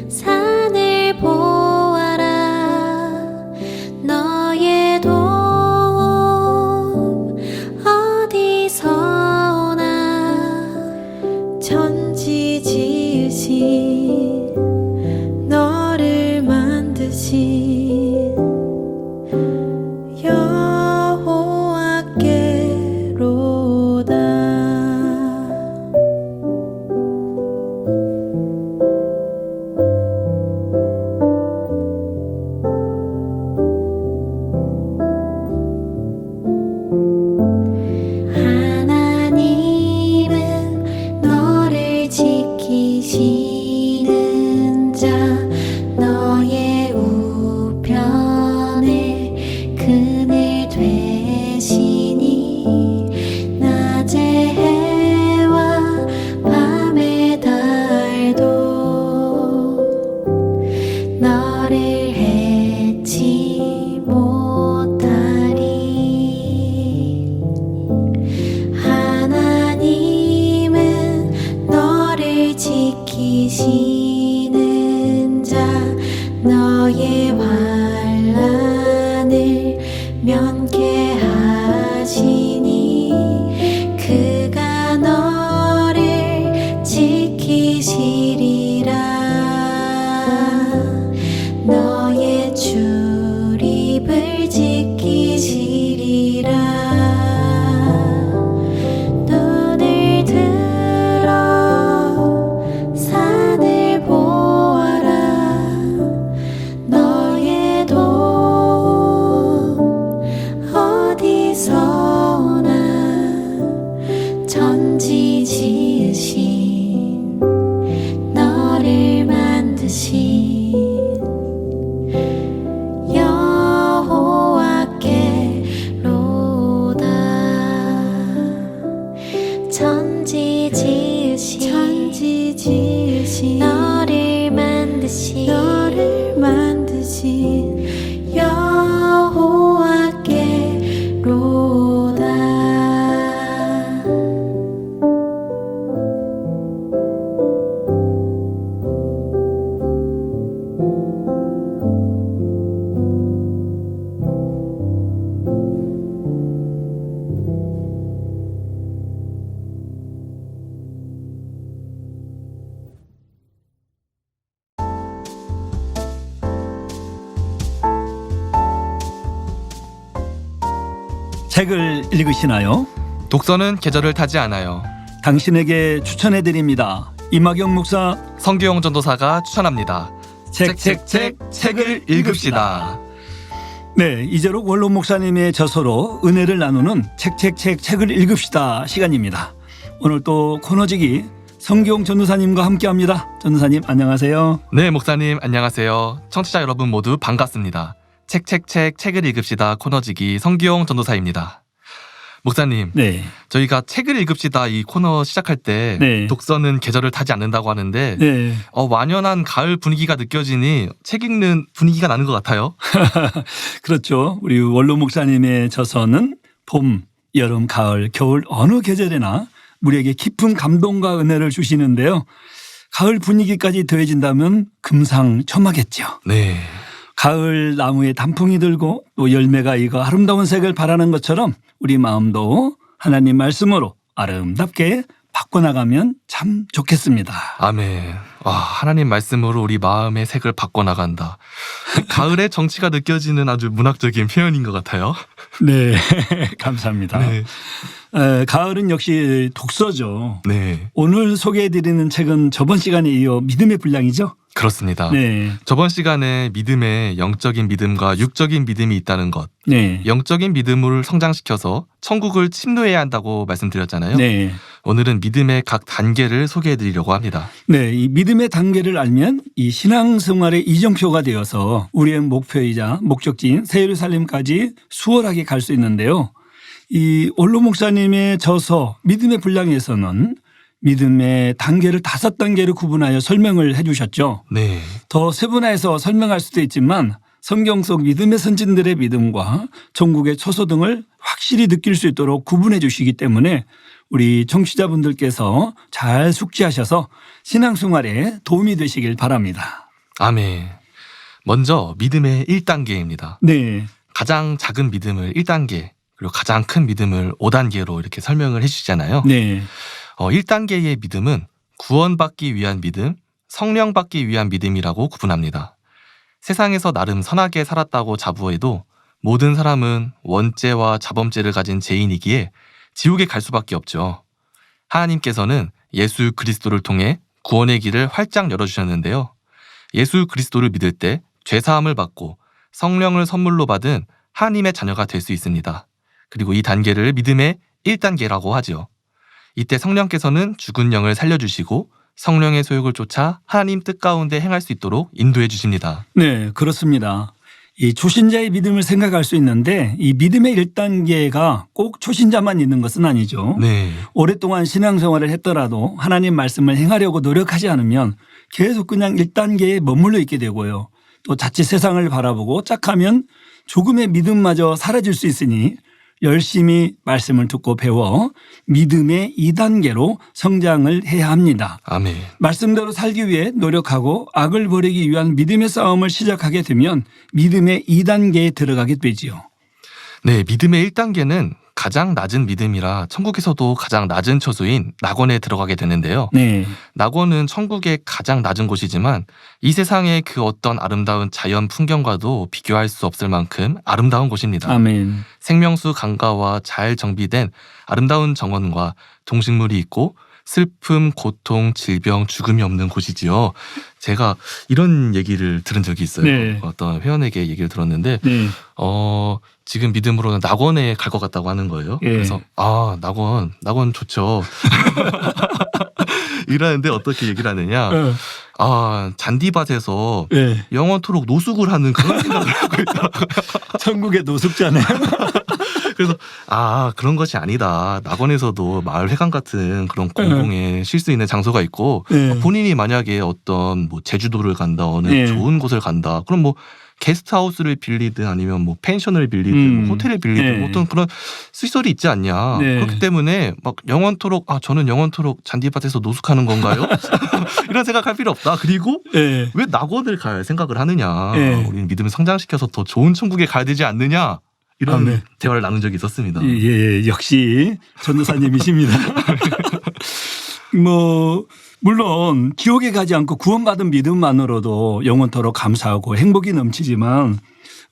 Speaker 7: 산을 보아라. 너의 도움 어디서 오나. 천지 지으신 너를 만드신 여호와께로다. 하나님은 너를 지키시는 자, 너의 우편에 그늘 되시니 낮에 해와 밤의 달도 너를 해치 못하리. 하나님은 너를 지키시는 자, 너의 환난을 면케하시니 그가 너를 지키시리라. 너의 출입을 지키시리라. 눈을 들어 산을 보아라. 너의 도움 어디서 오나. 천지 지으신 너를 만드신 여호와께로다. 천지 지으신 너를 만드신 여호와께로다.
Speaker 1: 책을 읽으시나요?
Speaker 8: 독서는 계절을 타지 않아요.
Speaker 1: 당신에게 추천해드립니다. 이마경 목사
Speaker 8: 성규영 전도사가 추천합니다. 책을 읽읍시다.
Speaker 1: 네, 이재록 원로 목사님의 저서로 은혜를 나누는 책을 읽읍시다 시간입니다. 오늘 또 코너지기 성규영 전도사님과 함께합니다. 전도사님 안녕하세요.
Speaker 8: 네, 목사님 안녕하세요. 청취자 여러분 모두 반갑습니다. 책을 읽읍시다 코너지기 성규영 전도사입니다. 목사님,
Speaker 1: 네,
Speaker 8: 저희가 책을 읽읍시다 이 코너 시작할 때
Speaker 1: 네.
Speaker 8: 독서는 계절을 타지 않는다고 하는데
Speaker 1: 네,
Speaker 8: 완연한 가을 분위기가 느껴지니 책 읽는 분위기가 나는 것 같아요.
Speaker 1: 그렇죠. 우리 원로 목사님의 저서는 봄, 여름, 가을, 겨울 어느 계절에나 우리에게 깊은 감동과 은혜를 주시는데요. 가을 분위기까지 더해진다면 금상첨화겠죠.
Speaker 8: 네.
Speaker 1: 가을 나무에 단풍이 들고 또 열매가 익어 아름다운 색을 발하는 것처럼 우리 마음도 하나님 말씀으로 아름답게 바꿔나가면 참 좋겠습니다.
Speaker 8: 아멘. 와, 하나님 말씀으로 우리 마음의 색을 바꿔나간다. 가을의 정취가 느껴지는 아주 문학적인 표현인 것 같아요.
Speaker 1: 네, 감사합니다.
Speaker 8: 네.
Speaker 1: 가을은 역시 독서죠.
Speaker 8: 네.
Speaker 1: 오늘 소개해드리는 책은 저번 시간에 이어 믿음의 분량이죠?
Speaker 8: 그렇습니다.
Speaker 1: 네.
Speaker 8: 저번 시간에 믿음에 영적인 믿음과 육적인 믿음이 있다는 것,
Speaker 1: 네.
Speaker 8: 영적인 믿음을 성장시켜서 천국을 침노해야 한다고 말씀드렸잖아요.
Speaker 1: 네.
Speaker 8: 오늘은 믿음의 각 단계를 소개해드리려고 합니다.
Speaker 1: 네. 이 믿음의 단계를 알면 이 신앙생활의 이정표가 되어서 우리의 목표이자 목적지인 새 예루살렘까지 수월하게 갈 수 있는데요. 이 원로 목사님의 저서 믿음의 분량에서는 믿음의 단계를 5단계로 구분하여 설명을 해 주셨죠.
Speaker 8: 네.
Speaker 1: 더 세분화해서 설명할 수도 있지만 성경 속 믿음의 선진들의 믿음과 천국의 초소 등을 확실히 느낄 수 있도록 구분해 주시기 때문에 우리 청취자분들께서 잘 숙지하셔서 신앙생활에 도움이 되시길 바랍니다.
Speaker 8: 아멘. 먼저 믿음의 1단계입니다.
Speaker 1: 네.
Speaker 8: 가장 작은 믿음을 1단계, 그리고 가장 큰 믿음을 5단계로 이렇게 설명을 해주시잖아요.
Speaker 1: 네.
Speaker 8: 1단계의 믿음은 구원받기 위한 믿음, 성령받기 위한 믿음이라고 구분합니다. 세상에서 나름 선하게 살았다고 자부해도 모든 사람은 원죄와 자범죄를 가진 죄인이기에 지옥에 갈 수밖에 없죠. 하나님께서는 예수 그리스도를 통해 구원의 길을 활짝 열어주셨는데요. 예수 그리스도를 믿을 때 죄사함을 받고 성령을 선물로 받은 하나님의 자녀가 될 수 있습니다. 그리고 이 단계를 믿음의 1단계라고 하죠. 이때 성령께서는 죽은 영을 살려주시고 성령의 소욕을 쫓아 하나님 뜻 가운데 행할 수 있도록 인도해 주십니다.
Speaker 1: 네, 그렇습니다. 이 초신자의 믿음을 생각할 수 있는데 이 믿음의 1단계가 꼭 초신자만 있는 것은 아니죠.
Speaker 8: 네.
Speaker 1: 오랫동안 신앙생활을 했더라도 하나님 말씀을 행하려고 노력하지 않으면 계속 그냥 1단계에 머물러 있게 되고요. 또 자칫 세상을 바라보고 짝하면 조금의 믿음마저 사라질 수 있으니 열심히 말씀을 듣고 배워 믿음의 2단계로 성장을 해야 합니다.
Speaker 8: 아멘.
Speaker 1: 말씀대로 살기 위해 노력하고 악을 버리기 위한 믿음의 싸움을 시작하게 되면 믿음의 2단계에 들어가게 되지요.
Speaker 8: 네, 믿음의 1단계는 가장 낮은 믿음이라 천국에서도 가장 낮은 처소인 낙원에 들어가게 되는데요.
Speaker 1: 네.
Speaker 8: 낙원은 천국의 가장 낮은 곳이지만 이 세상의 그 어떤 아름다운 자연 풍경과도 비교할 수 없을 만큼 아름다운 곳입니다.
Speaker 1: 아멘.
Speaker 8: 생명수 강가와 잘 정비된 아름다운 정원과 동식물이 있고 슬픔, 고통, 질병, 죽음이 없는 곳이지요. 제가 이런 얘기를 들은 적이 있어요.
Speaker 1: 네.
Speaker 8: 어떤 회원에게 얘기를 들었는데
Speaker 1: 네.
Speaker 8: 지금 믿음으로는 낙원에 갈 것 같다고 하는 거예요.
Speaker 1: 예.
Speaker 8: 그래서 낙원 좋죠. 이러는데 어떻게 얘기를 하느냐. 잔디밭에서
Speaker 1: 네.
Speaker 8: 영원토록 노숙을 하는 그런 생각을 하고 있더라고요.
Speaker 1: 천국의 노숙자네요.
Speaker 8: 그래서 그런 것이 아니다. 낙원에서도 마을 회관 같은 그런 공공에 쉴 수 있는 장소가 있고
Speaker 1: 네.
Speaker 8: 본인이 만약에 어떤 뭐 제주도를 간다, 어느
Speaker 1: 네.
Speaker 8: 좋은 곳을 간다. 그럼 뭐 게스트하우스를 빌리든 아니면 뭐 펜션을 빌리든 뭐 호텔을 빌리든
Speaker 1: 네.
Speaker 8: 어떤 그런 시설이 있지 않냐.
Speaker 1: 네.
Speaker 8: 그렇기 때문에 막 영원토록 저는 영원토록 잔디밭에서 노숙하는 건가요? 이런 생각할 필요 없다. 그리고
Speaker 1: 네.
Speaker 8: 왜 낙원을 갈 생각을 하느냐.
Speaker 1: 네.
Speaker 8: 우리는 믿음을 성장시켜서 더 좋은 천국에 가야 되지 않느냐. 이런
Speaker 1: 네.
Speaker 8: 대화를 나눈 적이 있었습니다.
Speaker 1: 예, 역시 전도사님이십니다. 물론 지옥에 가지 않고 구원받은 믿음만으로도 영원토록 감사하고 행복이 넘치지만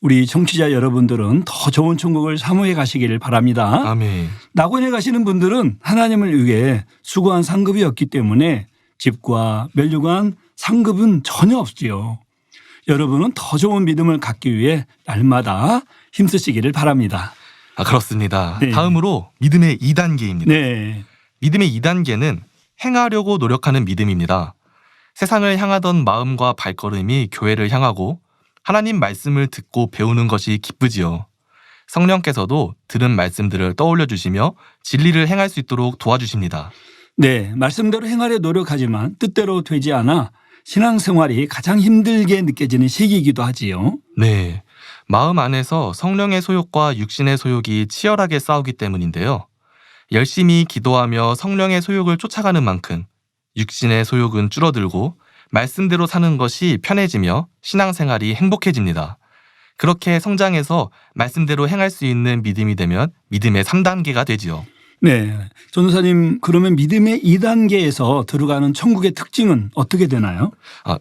Speaker 1: 우리 청취자 여러분들은 더 좋은 천국을 사모해 가시기를 바랍니다.
Speaker 8: 아멘.
Speaker 1: 낙원에 가시는 분들은 하나님을 위해 수고한 상급이 없기 때문에 집과 면류관 상급은 전혀 없지요. 여러분은 더 좋은 믿음을 갖기 위해 날마다 힘쓰시기를 바랍니다.
Speaker 8: 그렇습니다.
Speaker 1: 네.
Speaker 8: 다음으로 믿음의 2단계입니다.
Speaker 1: 네.
Speaker 8: 믿음의 2단계는 행하려고 노력하는 믿음입니다. 세상을 향하던 마음과 발걸음이 교회를 향하고 하나님 말씀을 듣고 배우는 것이 기쁘지요. 성령께서도 들은 말씀들을 떠올려 주시며 진리를 행할 수 있도록 도와주십니다.
Speaker 1: 네, 말씀대로 행하려 노력하지만 뜻대로 되지 않아 신앙생활이 가장 힘들게 느껴지는 시기이기도 하지요.
Speaker 8: 네, 마음 안에서 성령의 소욕과 육신의 소욕이 치열하게 싸우기 때문인데요. 열심히 기도하며 성령의 소욕을 쫓아가는 만큼 육신의 소욕은 줄어들고 말씀대로 사는 것이 편해지며 신앙생활이 행복해집니다. 그렇게 성장해서 말씀대로 행할 수 있는 믿음이 되면 믿음의 3단계가 되지요.
Speaker 1: 네, 전도사님 그러면 믿음의 2단계에서 들어가는 천국의 특징은 어떻게 되나요?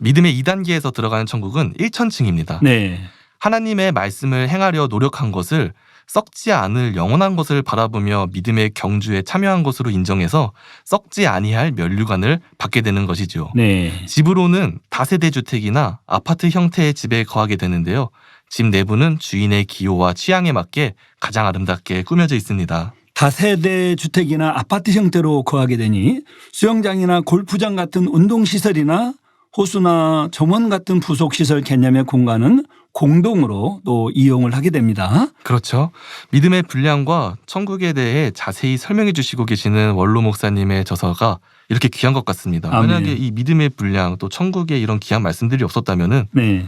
Speaker 8: 믿음의 2단계에서 들어가는 천국은 1천층입니다.
Speaker 1: 네,
Speaker 8: 하나님의 말씀을 행하려 노력한 것을 썩지 않을 영원한 것을 바라보며 믿음의 경주에 참여한 것으로 인정해서 썩지 아니할 면류관을 받게 되는 것이죠.
Speaker 1: 네,
Speaker 8: 집으로는 다세대 주택이나 아파트 형태의 집에 거하게 되는데요. 집 내부는 주인의 기호와 취향에 맞게 가장 아름답게 꾸며져 있습니다.
Speaker 1: 다세대 주택이나 아파트 형태로 거하게 되니 수영장이나 골프장 같은 운동시설이나 호수나 정원 같은 부속시설 개념의 공간은 공동으로 또 이용을 하게 됩니다.
Speaker 8: 그렇죠. 믿음의 분량과 천국에 대해 자세히 설명해 주시고 계시는 원로 목사님의 저서가 이렇게 귀한 것 같습니다.
Speaker 1: 아멘.
Speaker 8: 만약에 이 믿음의 분량 또 천국의 이런 귀한 말씀들이 없었다면은
Speaker 1: 네,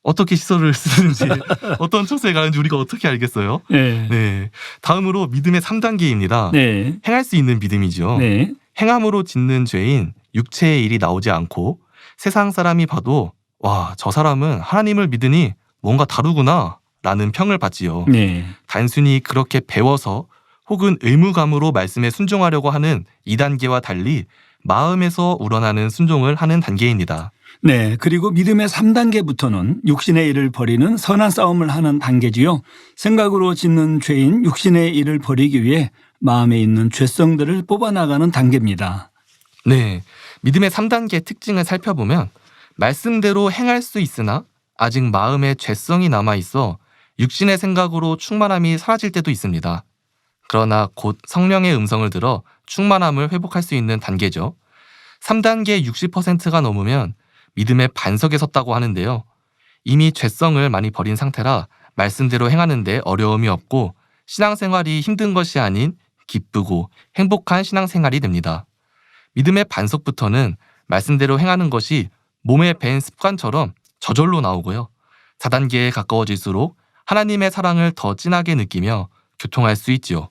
Speaker 8: 어떻게 시설을 쓰는지 어떤 처소에 가는지 우리가 어떻게 알겠어요?
Speaker 1: 네,
Speaker 8: 네. 다음으로 믿음의 3단계입니다.
Speaker 1: 네,
Speaker 8: 행할 수 있는 믿음이죠.
Speaker 1: 네,
Speaker 8: 행함으로 짓는 죄인 육체의 일이 나오지 않고 세상 사람이 봐도 와, 저 사람은 하나님을 믿으니 뭔가 다르구나 라는 평을 받지요.
Speaker 1: 네.
Speaker 8: 단순히 그렇게 배워서 혹은 의무감으로 말씀에 순종하려고 하는 2단계와 달리 마음에서 우러나는 순종을 하는 단계입니다.
Speaker 1: 네, 그리고 믿음의 3단계부터는 육신의 일을 버리는 선한 싸움을 하는 단계지요. 생각으로 짓는 죄인 육신의 일을 버리기 위해 마음에 있는 죄성들을 뽑아나가는 단계입니다.
Speaker 8: 네, 믿음의 3단계 특징을 살펴보면 말씀대로 행할 수 있으나 아직 마음에 죄성이 남아있어 육신의 생각으로 충만함이 사라질 때도 있습니다. 그러나 곧 성령의 음성을 들어 충만함을 회복할 수 있는 단계죠. 3단계 60%가 넘으면 믿음의 반석에 섰다고 하는데요. 이미 죄성을 많이 버린 상태라 말씀대로 행하는데 어려움이 없고 신앙생활이 힘든 것이 아닌 기쁘고 행복한 신앙생활이 됩니다. 믿음의 반석부터는 말씀대로 행하는 것이 몸에 밴 습관처럼 저절로 나오고요. 4단계에 가까워질수록 하나님의 사랑을 더 진하게 느끼며 교통할 수 있지요.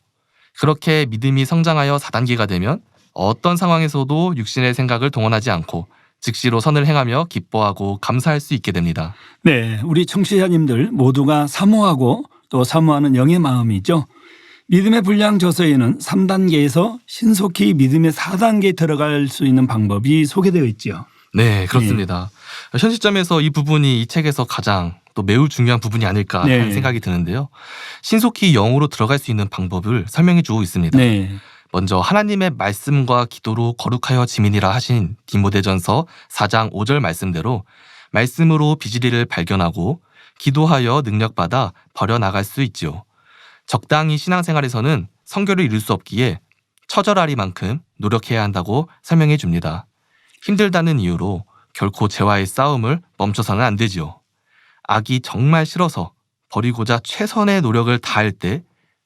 Speaker 8: 그렇게 믿음이 성장하여 4단계가 되면 어떤 상황에서도 육신의 생각을 동원하지 않고 즉시로 선을 행하며 기뻐하고 감사할 수 있게 됩니다.
Speaker 1: 네, 우리 청취자님들 모두가 사모하고 또 사모하는 영의 마음이죠. 믿음의 분량 저서에는 3단계에서 신속히 믿음의 4단계에 들어갈 수 있는 방법이 소개되어 있죠.
Speaker 8: 네, 그렇습니다. 현 시점에서 이 부분이 이 책에서 가장 또 매우 중요한 부분이 아닐까
Speaker 1: 네.
Speaker 8: 하는 생각이 드는데요. 신속히 영으로 들어갈 수 있는 방법을 설명해 주고 있습니다.
Speaker 1: 네,
Speaker 8: 먼저 하나님의 말씀과 기도로 거룩하여 지민이라 하신 디모데전서 4장 5절 말씀대로 말씀으로 비지리를 발견하고 기도하여 능력받아 버려나갈 수 있지요. 적당히 신앙생활에서는 성결을 이룰 수 없기에 처절하리만큼 노력해야 한다고 설명해 줍니다. 힘들다는 이유로 결코 죄와의 싸움을 멈춰서는 안 되지요. 악이 정말 싫어서 버리고자 최선의 노력을 다할 때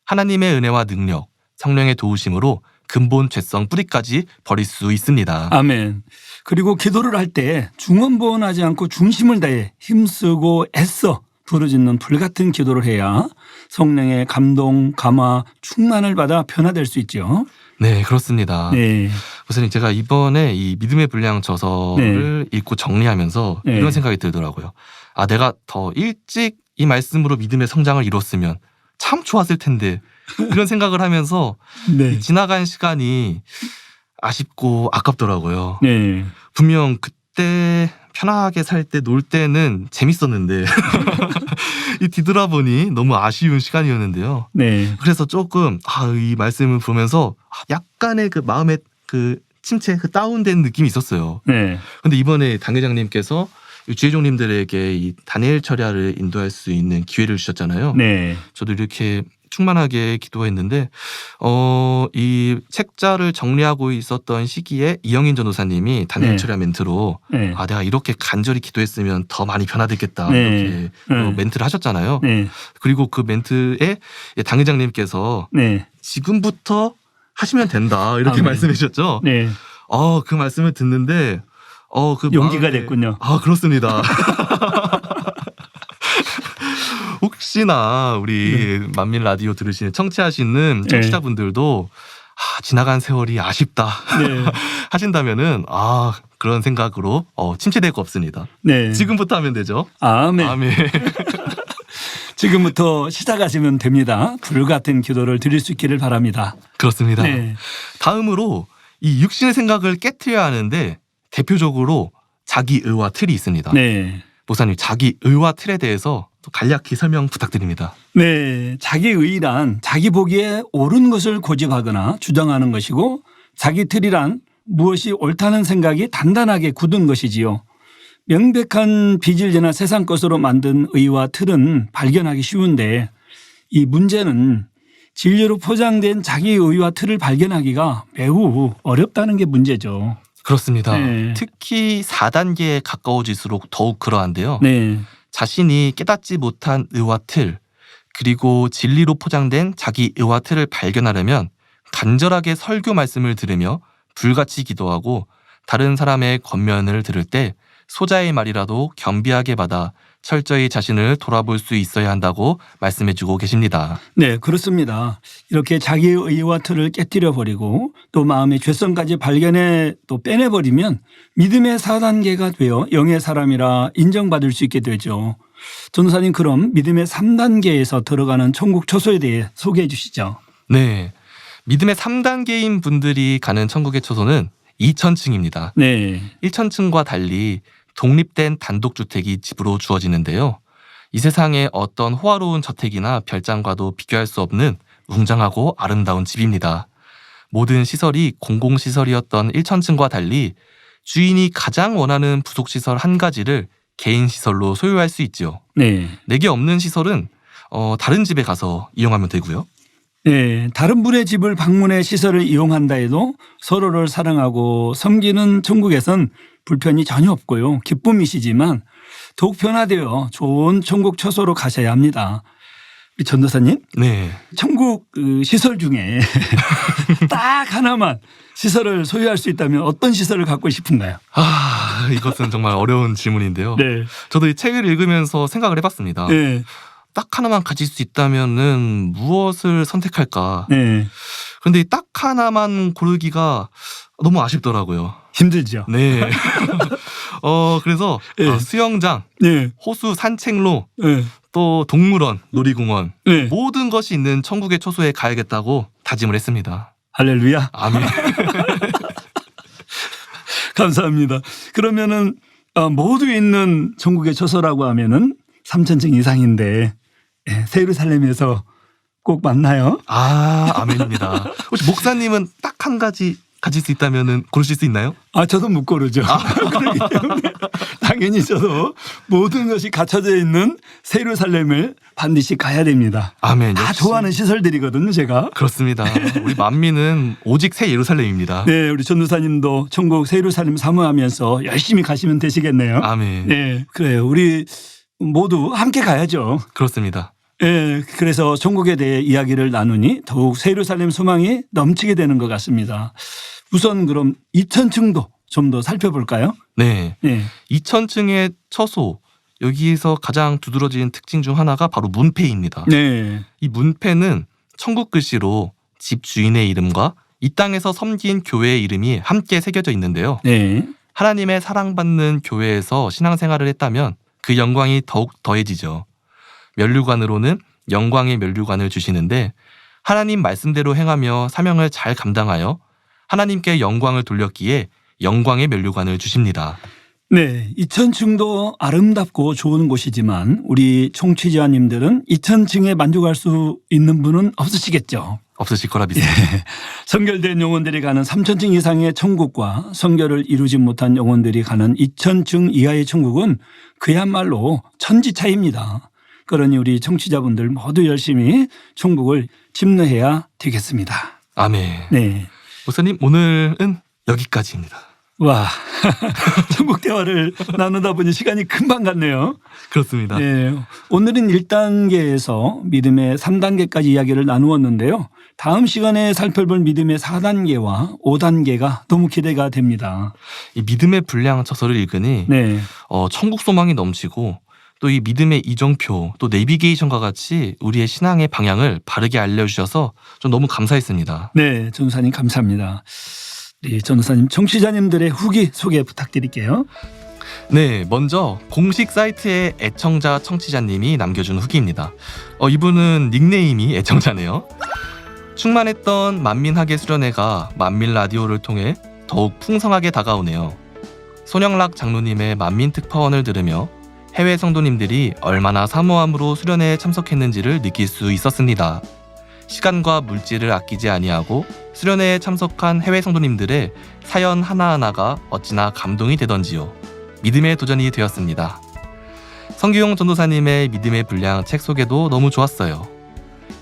Speaker 8: 하나님의 은혜와 능력, 성령의 도우심으로 근본 죄성 뿌리까지 버릴 수 있습니다.
Speaker 1: 아멘. 그리고 기도를 할 때 중언부언하지 않고 중심을 다해 힘쓰고 애써 부르짖는 불같은 기도를 해야 성령의 감동, 감화, 충만을 받아 변화될 수 있죠.
Speaker 8: 네, 그렇습니다.
Speaker 1: 네,
Speaker 8: 선생님, 제가 이번에 이 믿음의 분량 저서를 읽고 정리하면서
Speaker 1: 네.
Speaker 8: 이런 생각이 들더라고요. 내가 더 일찍 이 말씀으로 믿음의 성장을 이뤘으면 참 좋았을 텐데 이런 생각을 하면서
Speaker 1: 네,
Speaker 8: 이 지나간 시간이 아쉽고 아깝더라고요.
Speaker 1: 네,
Speaker 8: 분명 그때 편하게 살 때 놀 때는 재밌었는데 이 뒤돌아보니 너무 아쉬운 시간이었는데요.
Speaker 1: 네.
Speaker 8: 그래서 조금 이 말씀을 보면서 약간의 그 마음의 그 침체, 그 다운된 느낌이 있었어요.
Speaker 1: 네.
Speaker 8: 근데 이번에 당회장님께서 주회종님들에게 이 다니엘 철야를 인도할 수 있는 기회를 주셨잖아요.
Speaker 1: 네.
Speaker 8: 저도 이렇게 충만하게 기도했는데 이 책자를 정리하고 있었던 시기에 이영인 전도사님이 다니엘
Speaker 1: 네.
Speaker 8: 철야 멘트로
Speaker 1: 네.
Speaker 8: 내가 이렇게 간절히 기도했으면 더 많이 변화됐겠다
Speaker 1: 네.
Speaker 8: 이렇게
Speaker 1: 네.
Speaker 8: 멘트를 하셨잖아요.
Speaker 1: 네.
Speaker 8: 그리고 그 멘트에 당회장님께서
Speaker 1: 네.
Speaker 8: 지금부터 하시면 된다 이렇게
Speaker 1: 네.
Speaker 8: 말씀해 주셨죠.
Speaker 1: 네.
Speaker 8: 그 말씀을 듣는데 그
Speaker 1: 용기가
Speaker 8: 마음에-
Speaker 1: 됐군요.
Speaker 8: 그렇습니다. 혹시나 우리 만민 라디오 들으시는 청취하시는
Speaker 1: 네.
Speaker 8: 청취자분들도 지나간 세월이 아쉽다
Speaker 1: 네.
Speaker 8: 하신다면은 그런 생각으로 침체될 거 없습니다.
Speaker 1: 네.
Speaker 8: 지금부터 하면 되죠.
Speaker 1: 아멘.
Speaker 8: 아멘.
Speaker 1: 지금부터 시작하시면 됩니다. 불같은 기도를 드릴 수 있기를 바랍니다.
Speaker 8: 그렇습니다.
Speaker 1: 네.
Speaker 8: 다음으로 이 육신의 생각을 깨트려야 하는데 대표적으로 자기 의와 틀이 있습니다.
Speaker 1: 네.
Speaker 8: 목사님, 자기 의와 틀에 대해서 또 간략히 설명 부탁드립니다.
Speaker 1: 네. 자기 의란 자기 보기에 옳은 것을 고집하거나 주장하는 것이고 자기 틀이란 무엇이 옳다는 생각이 단단하게 굳은 것이지요. 명백한 비진리나 세상 것으로 만든 의와 틀은 발견하기 쉬운데 이 문제는 진리로 포장된 자기 의와 틀을 발견하기가 매우 어렵다는 게 문제죠.
Speaker 8: 그렇습니다.
Speaker 1: 네.
Speaker 8: 특히 4단계에 가까워질수록 더욱 그러한데요.
Speaker 1: 네.
Speaker 8: 자신이 깨닫지 못한 의와 틀, 그리고 진리로 포장된 자기 의와 틀을 발견하려면 간절하게 설교 말씀을 들으며 불같이 기도하고 다른 사람의 권면을 들을 때 소자의 말이라도 겸비하게 받아 철저히 자신을 돌아볼 수 있어야 한다고 말씀해주고 계십니다.
Speaker 1: 네, 그렇습니다. 이렇게 자기의 의와 틀을 깨뜨려 버리고 또 마음의 죄성까지 발견해 또 빼내버리면 믿음의 4단계가 되어 영의 사람이라 인정받을 수 있게 되죠. 전도사님, 그럼 믿음의 3단계에서 들어가는 천국 초소에 대해 소개해 주시죠.
Speaker 8: 네, 믿음의 3단계인 분들이 가는 천국의 초소는 2000층입니다.
Speaker 1: 네.
Speaker 8: 1000층과 달리 독립된 단독주택이 집으로 주어지는데요. 이 세상의 어떤 호화로운 저택이나 별장과도 비교할 수 없는 웅장하고 아름다운 집입니다. 모든 시설이 공공시설이었던 1000층과 달리 주인이 가장 원하는 부속시설 한 가지를 개인시설로 소유할 수 있죠.
Speaker 1: 네.
Speaker 8: 내게 없는 시설은 다른 집에 가서 이용하면 되고요.
Speaker 1: 네, 다른 분의 집을 방문해 시설을 이용한다 해도 서로를 사랑하고 섬기는 천국에선 불편이 전혀 없고요. 기쁨이시지만 더욱 변화되어 좋은 천국 처소로 가셔야 합니다. 우리 전도사님,
Speaker 8: 네.
Speaker 1: 천국 시설 중에 딱 하나만 시설을 소유할 수 있다면 어떤 시설을 갖고 싶은가요?
Speaker 8: 이것은 정말 어려운 질문인데요.
Speaker 1: 네.
Speaker 8: 저도 이 책을 읽으면서 생각을 해봤습니다.
Speaker 1: 네.
Speaker 8: 딱 하나만 가질 수 있다면은 무엇을 선택할까?
Speaker 1: 네.
Speaker 8: 그런데 이 딱 하나만 고르기가 너무 아쉽더라고요.
Speaker 1: 힘들죠.
Speaker 8: 네. 그래서
Speaker 1: 네.
Speaker 8: 수영장,
Speaker 1: 네.
Speaker 8: 호수 산책로,
Speaker 1: 네.
Speaker 8: 또 동물원, 놀이공원
Speaker 1: 네.
Speaker 8: 모든 것이 있는 천국의 초소에 가야겠다고 다짐을 했습니다.
Speaker 1: 할렐루야.
Speaker 8: 아멘.
Speaker 1: 감사합니다. 그러면은 모두 있는 천국의 처소라고 하면은 3000층 이상인데 세루살렘에서 꼭 만나요?
Speaker 8: 아멘입니다. 혹시 목사님은 딱 한 가지 가질 수 있다면은 고르실 수 있나요?
Speaker 1: 저도 못 고르죠. 그렇기 때문에 당연히 저도 모든 것이 갖춰져 있는 세루살렘을 반드시 가야 됩니다.
Speaker 8: 아멘.
Speaker 1: 다
Speaker 8: 역시
Speaker 1: 좋아하는 시설들이거든요, 제가.
Speaker 8: 그렇습니다. 우리 만민은 오직 새 예루살렘입니다.
Speaker 1: 네, 우리 전도사님도 천국 세루살렘 사모하면서 열심히 가시면 되시겠네요.
Speaker 8: 아멘.
Speaker 1: 네, 그래요. 우리 모두 함께 가야죠.
Speaker 8: 그렇습니다.
Speaker 1: 네, 그래서 천국에 대해 이야기를 나누니 더욱 세루살렘 소망이 넘치게 되는 것 같습니다. 우선 그럼 2000층도 좀 더 살펴볼까요?
Speaker 8: 네.
Speaker 1: 네.
Speaker 8: 2000층의 처소, 여기에서 가장 두드러진 특징 중 하나가 바로 문패입니다.
Speaker 1: 네.
Speaker 8: 이 문패는 천국 글씨로 집 주인의 이름과 이 땅에서 섬긴 교회의 이름이 함께 새겨져 있는데요.
Speaker 1: 네.
Speaker 8: 하나님의 사랑받는 교회에서 신앙생활을 했다면 그 영광이 더욱 더해지죠. 면류관으로는 영광의 면류관을 주시는데 하나님 말씀대로 행하며 사명을 잘 감당하여 하나님께 영광을 돌렸기에 영광의 면류관을 주십니다.
Speaker 1: 네, 이천층도 아름답고 좋은 곳이지만 우리 청취자님들은 이천층에 만족할 수 있는 분은 없으시겠죠.
Speaker 8: 없으실 거라 믿습니다.
Speaker 1: 성결된 영혼들이 가는 3천층 이상의 천국과 성결을 이루지 못한 영혼들이 가는 2천층 이하의 천국은 그야말로 천지 차이입니다. 그러니 우리 청취자분들 모두 열심히 천국을 침노해야 되겠습니다.
Speaker 8: 아멘.
Speaker 1: 네.
Speaker 8: 목사님, 오늘은 여기까지입니다.
Speaker 1: 와, 천국 대화를 나누다 보니 시간이 금방 갔네요.
Speaker 8: 그렇습니다.
Speaker 1: 네, 오늘은 1단계에서 믿음의 3단계까지 이야기를 나누었는데요. 다음 시간에 살펴볼 믿음의 4단계와 5단계가 너무 기대가 됩니다.
Speaker 8: 이 믿음의 분량 저서를 읽으니
Speaker 1: 네,
Speaker 8: 천국 소망이 넘치고 또 이 믿음의 이정표 또 내비게이션과 같이 우리의 신앙의 방향을 바르게 알려주셔서 좀 너무 감사했습니다.
Speaker 1: 네, 전도사님 감사합니다. 네, 전도사님 청취자님들의 후기 소개 부탁드릴게요.
Speaker 8: 네, 먼저 공식 사이트의 애청자 청취자님이 남겨준 후기입니다. 이분은 닉네임이 애청자네요. 충만했던 만민학예 수련회가 만민 라디오를 통해 더욱 풍성하게 다가오네요. 손영락 장로님의 만민 특파원을 들으며 해외 성도님들이 얼마나 사모함으로 수련회에 참석했는지를 느낄 수 있었습니다. 시간과 물질을 아끼지 아니하고 수련회에 참석한 해외 성도님들의 사연 하나하나가 어찌나 감동이 되던지요. 믿음의 도전이 되었습니다. 성규용 전도사님의 믿음의 분량 책 소개도 너무 좋았어요.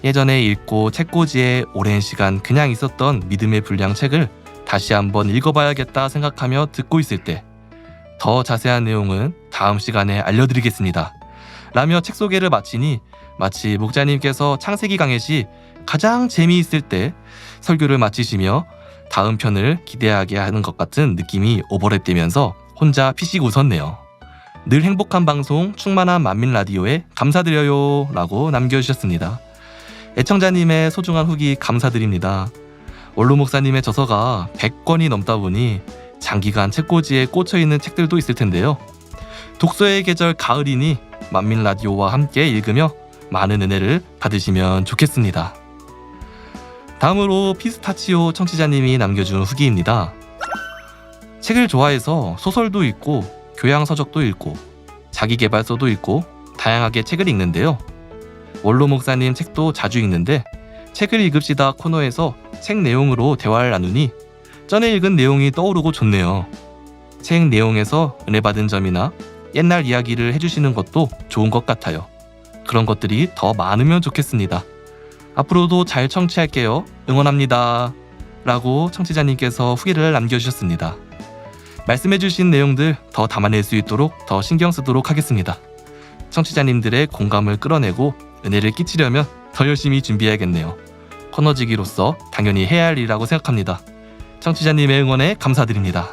Speaker 8: 예전에 읽고 책꽂이에 오랜 시간 그냥 있었던 믿음의 분량 책을 다시 한번 읽어봐야겠다 생각하며 듣고 있을 때 더 자세한 내용은 다음 시간에 알려드리겠습니다. 라며 책 소개를 마치니 마치 목자님께서 창세기 강해 시 가장 재미있을 때 설교를 마치시며 다음 편을 기대하게 하는 것 같은 느낌이 오버랩되면서 혼자 피식 웃었네요. 늘 행복한 방송 충만한 만민 라디오에 감사드려요 라고 남겨주셨습니다. 애청자님의 소중한 후기 감사드립니다. 원로 목사님의 저서가 100권이 넘다 보니 장기간 책꽂이에 꽂혀있는 책들도 있을 텐데요. 독서의 계절 가을이니 만민 라디오와 함께 읽으며 많은 은혜를 받으시면 좋겠습니다. 다음으로 피스타치오 청취자님이 남겨준 후기입니다. 책을 좋아해서 소설도 읽고 교양서적도 읽고 자기계발서도 읽고 다양하게 책을 읽는데요. 원로 목사님 책도 자주 읽는데 책을 읽읍시다 코너에서 책 내용으로 대화를 나누니 전에 읽은 내용이 떠오르고 좋네요. 책 내용에서 은혜 받은 점이나 옛날 이야기를 해주시는 것도 좋은 것 같아요. 그런 것들이 더 많으면 좋겠습니다. 앞으로도 잘 청취할게요. 응원합니다. 라고 청취자님께서 후기를 남겨주셨습니다. 말씀해주신 내용들 더 담아낼 수 있도록 더 신경 쓰도록 하겠습니다. 청취자님들의 공감을 끌어내고 은혜를 끼치려면 더 열심히 준비해야겠네요. 코너지기로서 당연히 해야 할 일이라고 생각합니다. 청취자님의 응원에 감사드립니다.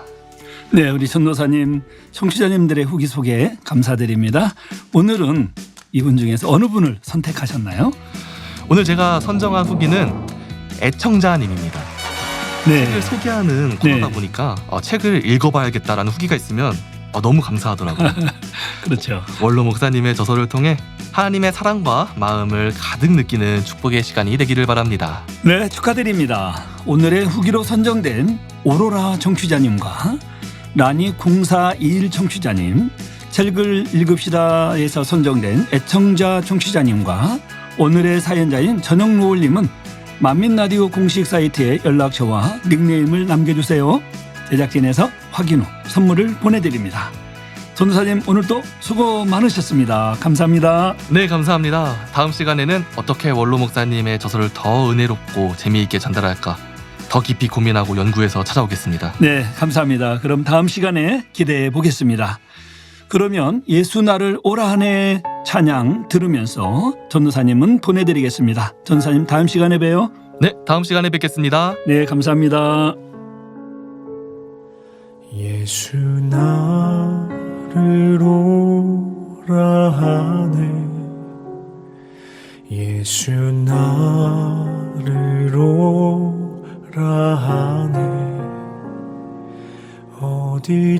Speaker 1: 네, 우리 전도사님 청취자님들의 후기 소개 감사드립니다. 오늘은 이분 중에서 어느 분을 선택하셨나요?
Speaker 8: 오늘 제가 선정한 후기는 애청자님입니다.
Speaker 1: 네,
Speaker 8: 책을 소개하는 코너다 보니까 책을 읽어봐야겠다라는 후기가 있으면 너무 감사하더라고요.
Speaker 1: 그렇죠.
Speaker 8: 원로 목사님의 저서를 통해 하나님의 사랑과 마음을 가득 느끼는 축복의 시간이 되기를 바랍니다.
Speaker 1: 네, 축하드립니다. 오늘의 후기로 선정된 오로라 청취자님과 라니 0421 청취자님, 책을 읽읍시다에서 선정된 애청자 청취자님과 오늘의 사연자인 전영노을님은 만민라디오 공식 사이트에 연락처와 닉네임을 남겨주세요. 제작진에서 확인 후 선물을 보내드립니다. 전도사님 오늘도 수고 많으셨습니다. 감사합니다.
Speaker 8: 네, 감사합니다. 다음 시간에는 어떻게 원로 목사님의 저서를 더 은혜롭고 재미있게 전달할까 더 깊이 고민하고 연구해서 찾아오겠습니다.
Speaker 1: 네, 감사합니다. 그럼 다음 시간에 기대해 보겠습니다. 그러면 예수 나를 오라 하네 찬양 들으면서 전도사님은 보내드리겠습니다. 전도사님 다음 시간에 봬요.
Speaker 8: 네, 다음 시간에 뵙겠습니다.
Speaker 1: 네, 감사합니다.
Speaker 2: 예수 나를 오라 하네 예수 나를 오라 하네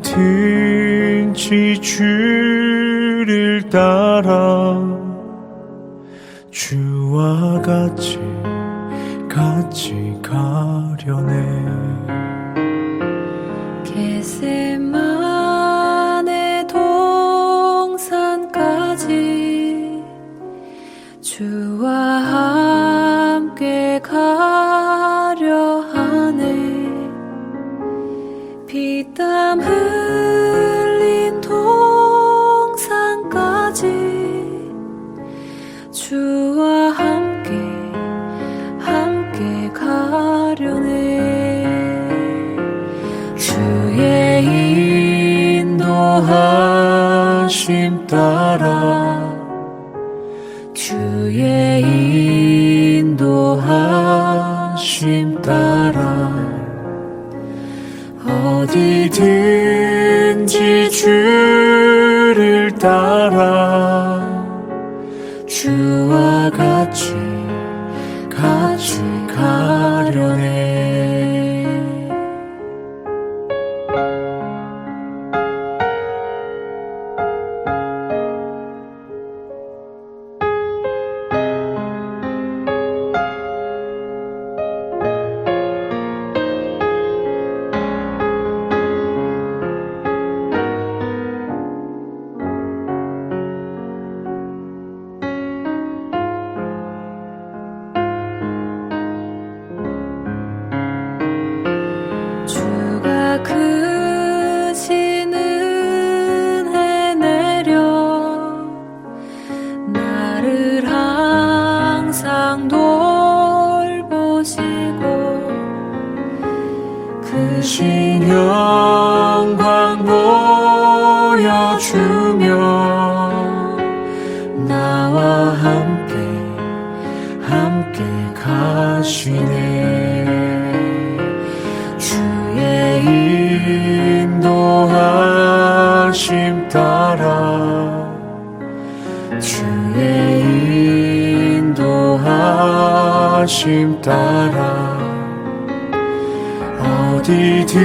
Speaker 2: 어디든지 주를 따라 주와 같이 가려네
Speaker 5: 겟세마네 피땀 흘린 동산까지 주와 함께 가려네. 주의 인도하심 따라 주의 인도하심 따라 어디든지 주를 따라 주와 같이 가려네. 주가 크신 은혜 내려 나를 항상 돌보시고 크신 영광 보여주며 나와 함께 가시네. 인도하심 따라 주의 인도하심 따라 어디든지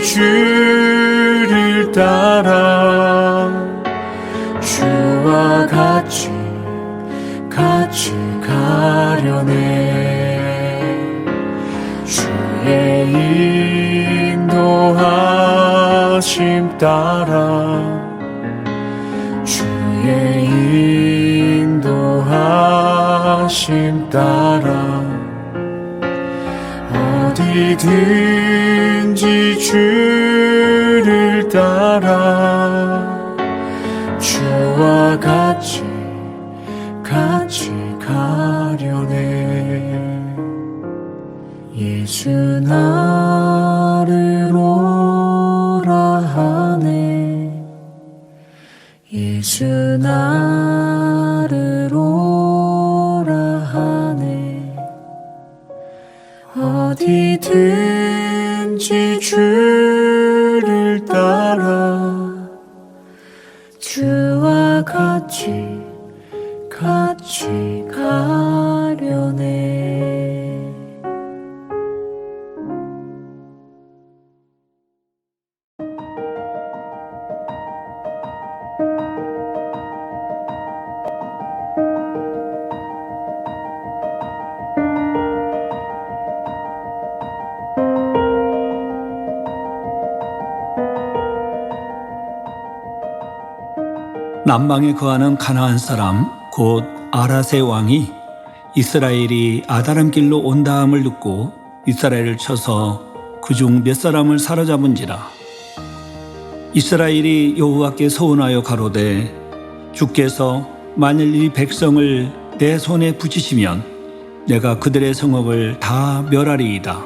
Speaker 5: 주를 따라 주와 같이 가려네. 주의 인도하심 따라 주의 인도하심 따라 어디든지 주를 따라 주와 같이 가려네. 예수 나를 오라 하네. 예수 나를 오라 하네. 어디든지 주를 따라 주와 같이 가려네.
Speaker 1: 남방에 거하는 가나안 사람 곧 아랏의 왕이 이스라엘이 아다람 길로 온다함을 듣고 이스라엘을 쳐서 그중 몇 사람을 사로잡은지라. 이스라엘이 여호와께 서운하여 가로되 주께서 만일 이 백성을 내 손에 붙이시면 내가 그들의 성읍을 다 멸하리이다.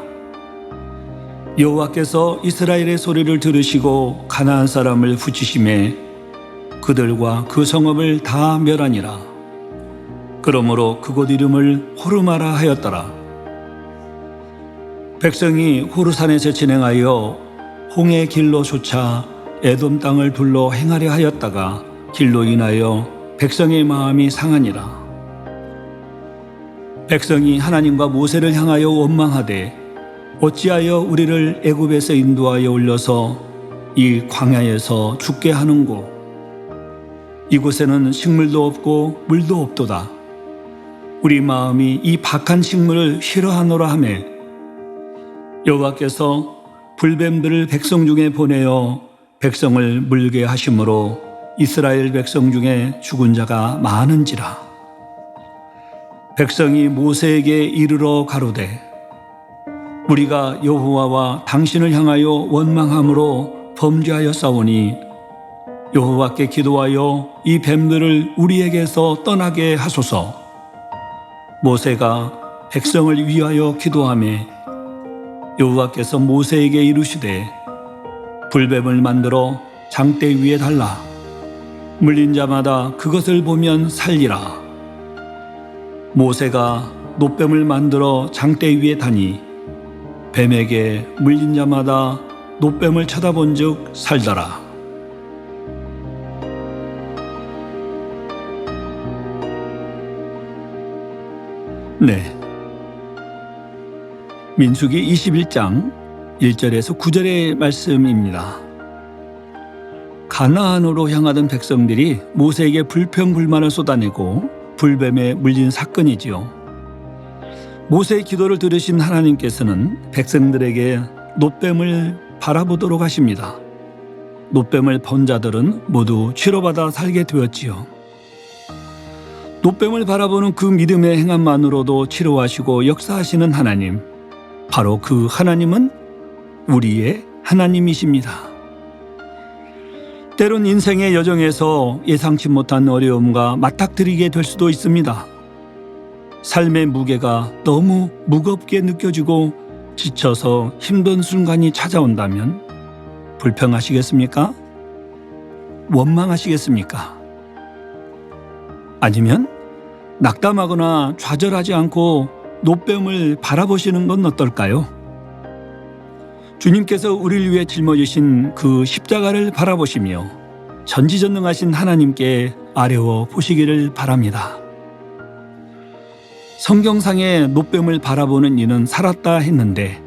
Speaker 1: 여호와께서 이스라엘의 소리를 들으시고 가나안 사람을 붙이심에 그들과 그 성읍을 다 멸하니라. 그러므로 그곳 이름을 호르마라 하였더라. 백성이 호르산에서 진행하여 홍해 길로 쫓아 에돔 땅을 둘러 행하려 하였다가 길로 인하여 백성의 마음이 상하니라. 백성이 하나님과 모세를 향하여 원망하되 어찌하여 우리를 애굽에서 인도하여 올려서 이 광야에서 죽게 하는고. 이곳에는 식물도 없고 물도 없도다. 우리 마음이 이 박한 식물을 싫어하노라 하매 여호와께서 불뱀들을 백성 중에 보내어 백성을 물게 하심으로 이스라엘 백성 중에 죽은 자가 많은지라. 백성이 모세에게 이르러 가로되 우리가 여호와와 당신을 향하여 원망함으로 범죄하였사오니 여호와께 기도하여 이 뱀들을 우리에게서 떠나게 하소서. 모세가 백성을 위하여 기도하매 여호와께서 모세에게 이르시되 불뱀을 만들어 장대 위에 달라 물린 자마다 그것을 보면 살리라. 모세가 놋뱀을 만들어 장대 위에 다니 뱀에게 물린 자마다 놋뱀을 쳐다본즉 살더라. 네. 민수기 21장 1절에서 9절의 말씀입니다. 가나안으로 향하던 백성들이 모세에게 불평불만을 쏟아내고 불뱀에 물린 사건이지요. 모세의 기도를 들으신 하나님께서는 백성들에게 놋뱀을 바라보도록 하십니다. 놋뱀을 본 자들은 모두 치료받아 살게 되었지요. 놋뱀을 바라보는 그 믿음의 행함만으로도 치료하시고 역사하시는 하나님, 바로 그 하나님은 우리의 하나님이십니다. 때론 인생의 여정에서 예상치 못한 어려움과 맞닥뜨리게 될 수도 있습니다. 삶의 무게가 너무 무겁게 느껴지고 지쳐서 힘든 순간이 찾아온다면 불평하시겠습니까? 원망하시겠습니까? 아니면 낙담하거나 좌절하지 않고 놋뱀을 바라보시는 건 어떨까요? 주님께서 우리를 위해 짊어지신 그 십자가를 바라보시며 전지전능하신 하나님께 아뢰어 보시기를 바랍니다. 성경상의 놋뱀을 바라보는 이는 살았다 했는데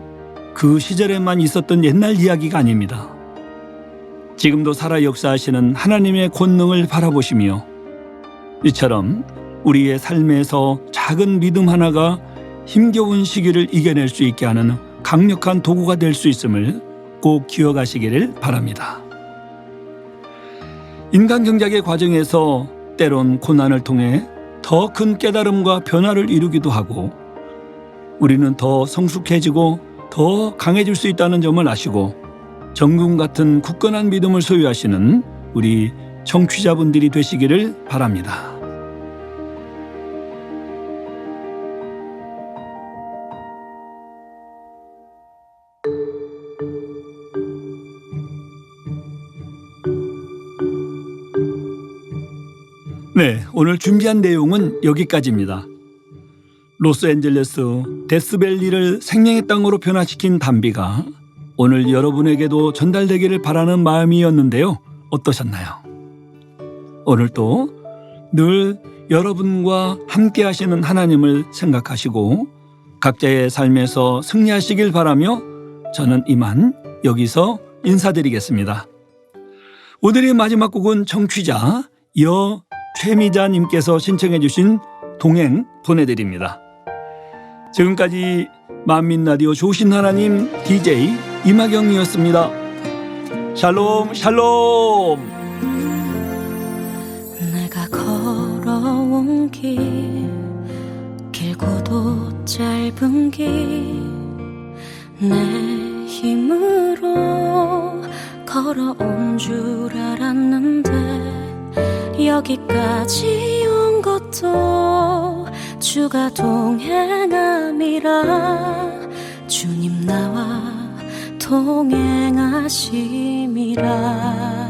Speaker 1: 그 시절에만 있었던 옛날 이야기가 아닙니다. 지금도 살아 역사하시는 하나님의 권능을 바라보시며 이처럼 우리의 삶에서 작은 믿음 하나가 힘겨운 시기를 이겨낼 수 있게 하는 강력한 도구가 될 수 있음을 꼭 기억하시기를 바랍니다. 인간 경작의 과정에서 때론 고난을 통해 더 큰 깨달음과 변화를 이루기도 하고 우리는 더 성숙해지고 더 강해질 수 있다는 점을 아시고 정금 같은 굳건한 믿음을 소유하시는 우리 청취자분들이 되시기를 바랍니다. 네, 오늘 준비한 내용은 여기까지입니다. 로스앤젤레스 데스밸리를 생명의 땅으로 변화시킨 단비가 오늘 여러분에게도 전달되기를 바라는 마음이었는데요. 어떠셨나요? 오늘도 늘 여러분과 함께 하시는 하나님을 생각하시고 각자의 삶에서 승리하시길 바라며 저는 이만 여기서 인사드리겠습니다. 오늘의 마지막 곡은 청취자 최미자님께서 신청해 주신 동행 보내드립니다. 지금까지 만민라디오 조신 하나님 DJ 이마경이었습니다. 샬롬 샬롬.
Speaker 7: 내가 걸어온 길 길고도 짧은 길 내 힘으로 걸어온 줄 알았는데 여기까지 온 것도 주가 동행함이라 주님 나와 동행하심이라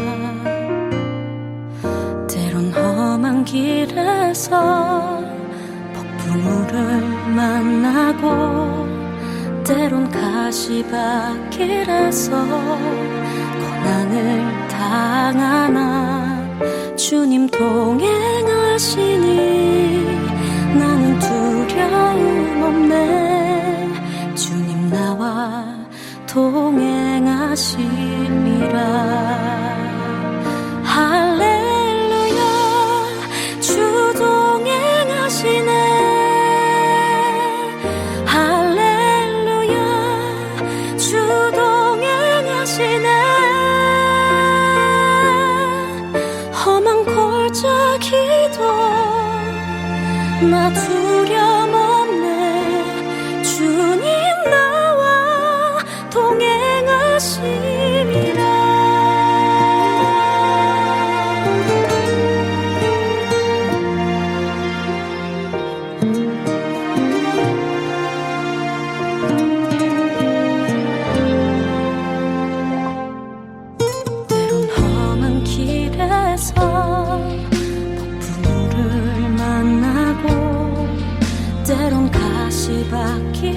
Speaker 7: 때론 험한 길에서 폭풍우를 만나고 때론 가시밭길에서 고난을 당하나 주님 동행하시니 나는 두려움 없네 주님 나와 동행하심이라 할렐루야 주 동행하시네 할렐루야 주 동행하시네 험한 골짜기도 나 두려움 없네 주님 나와 바퀴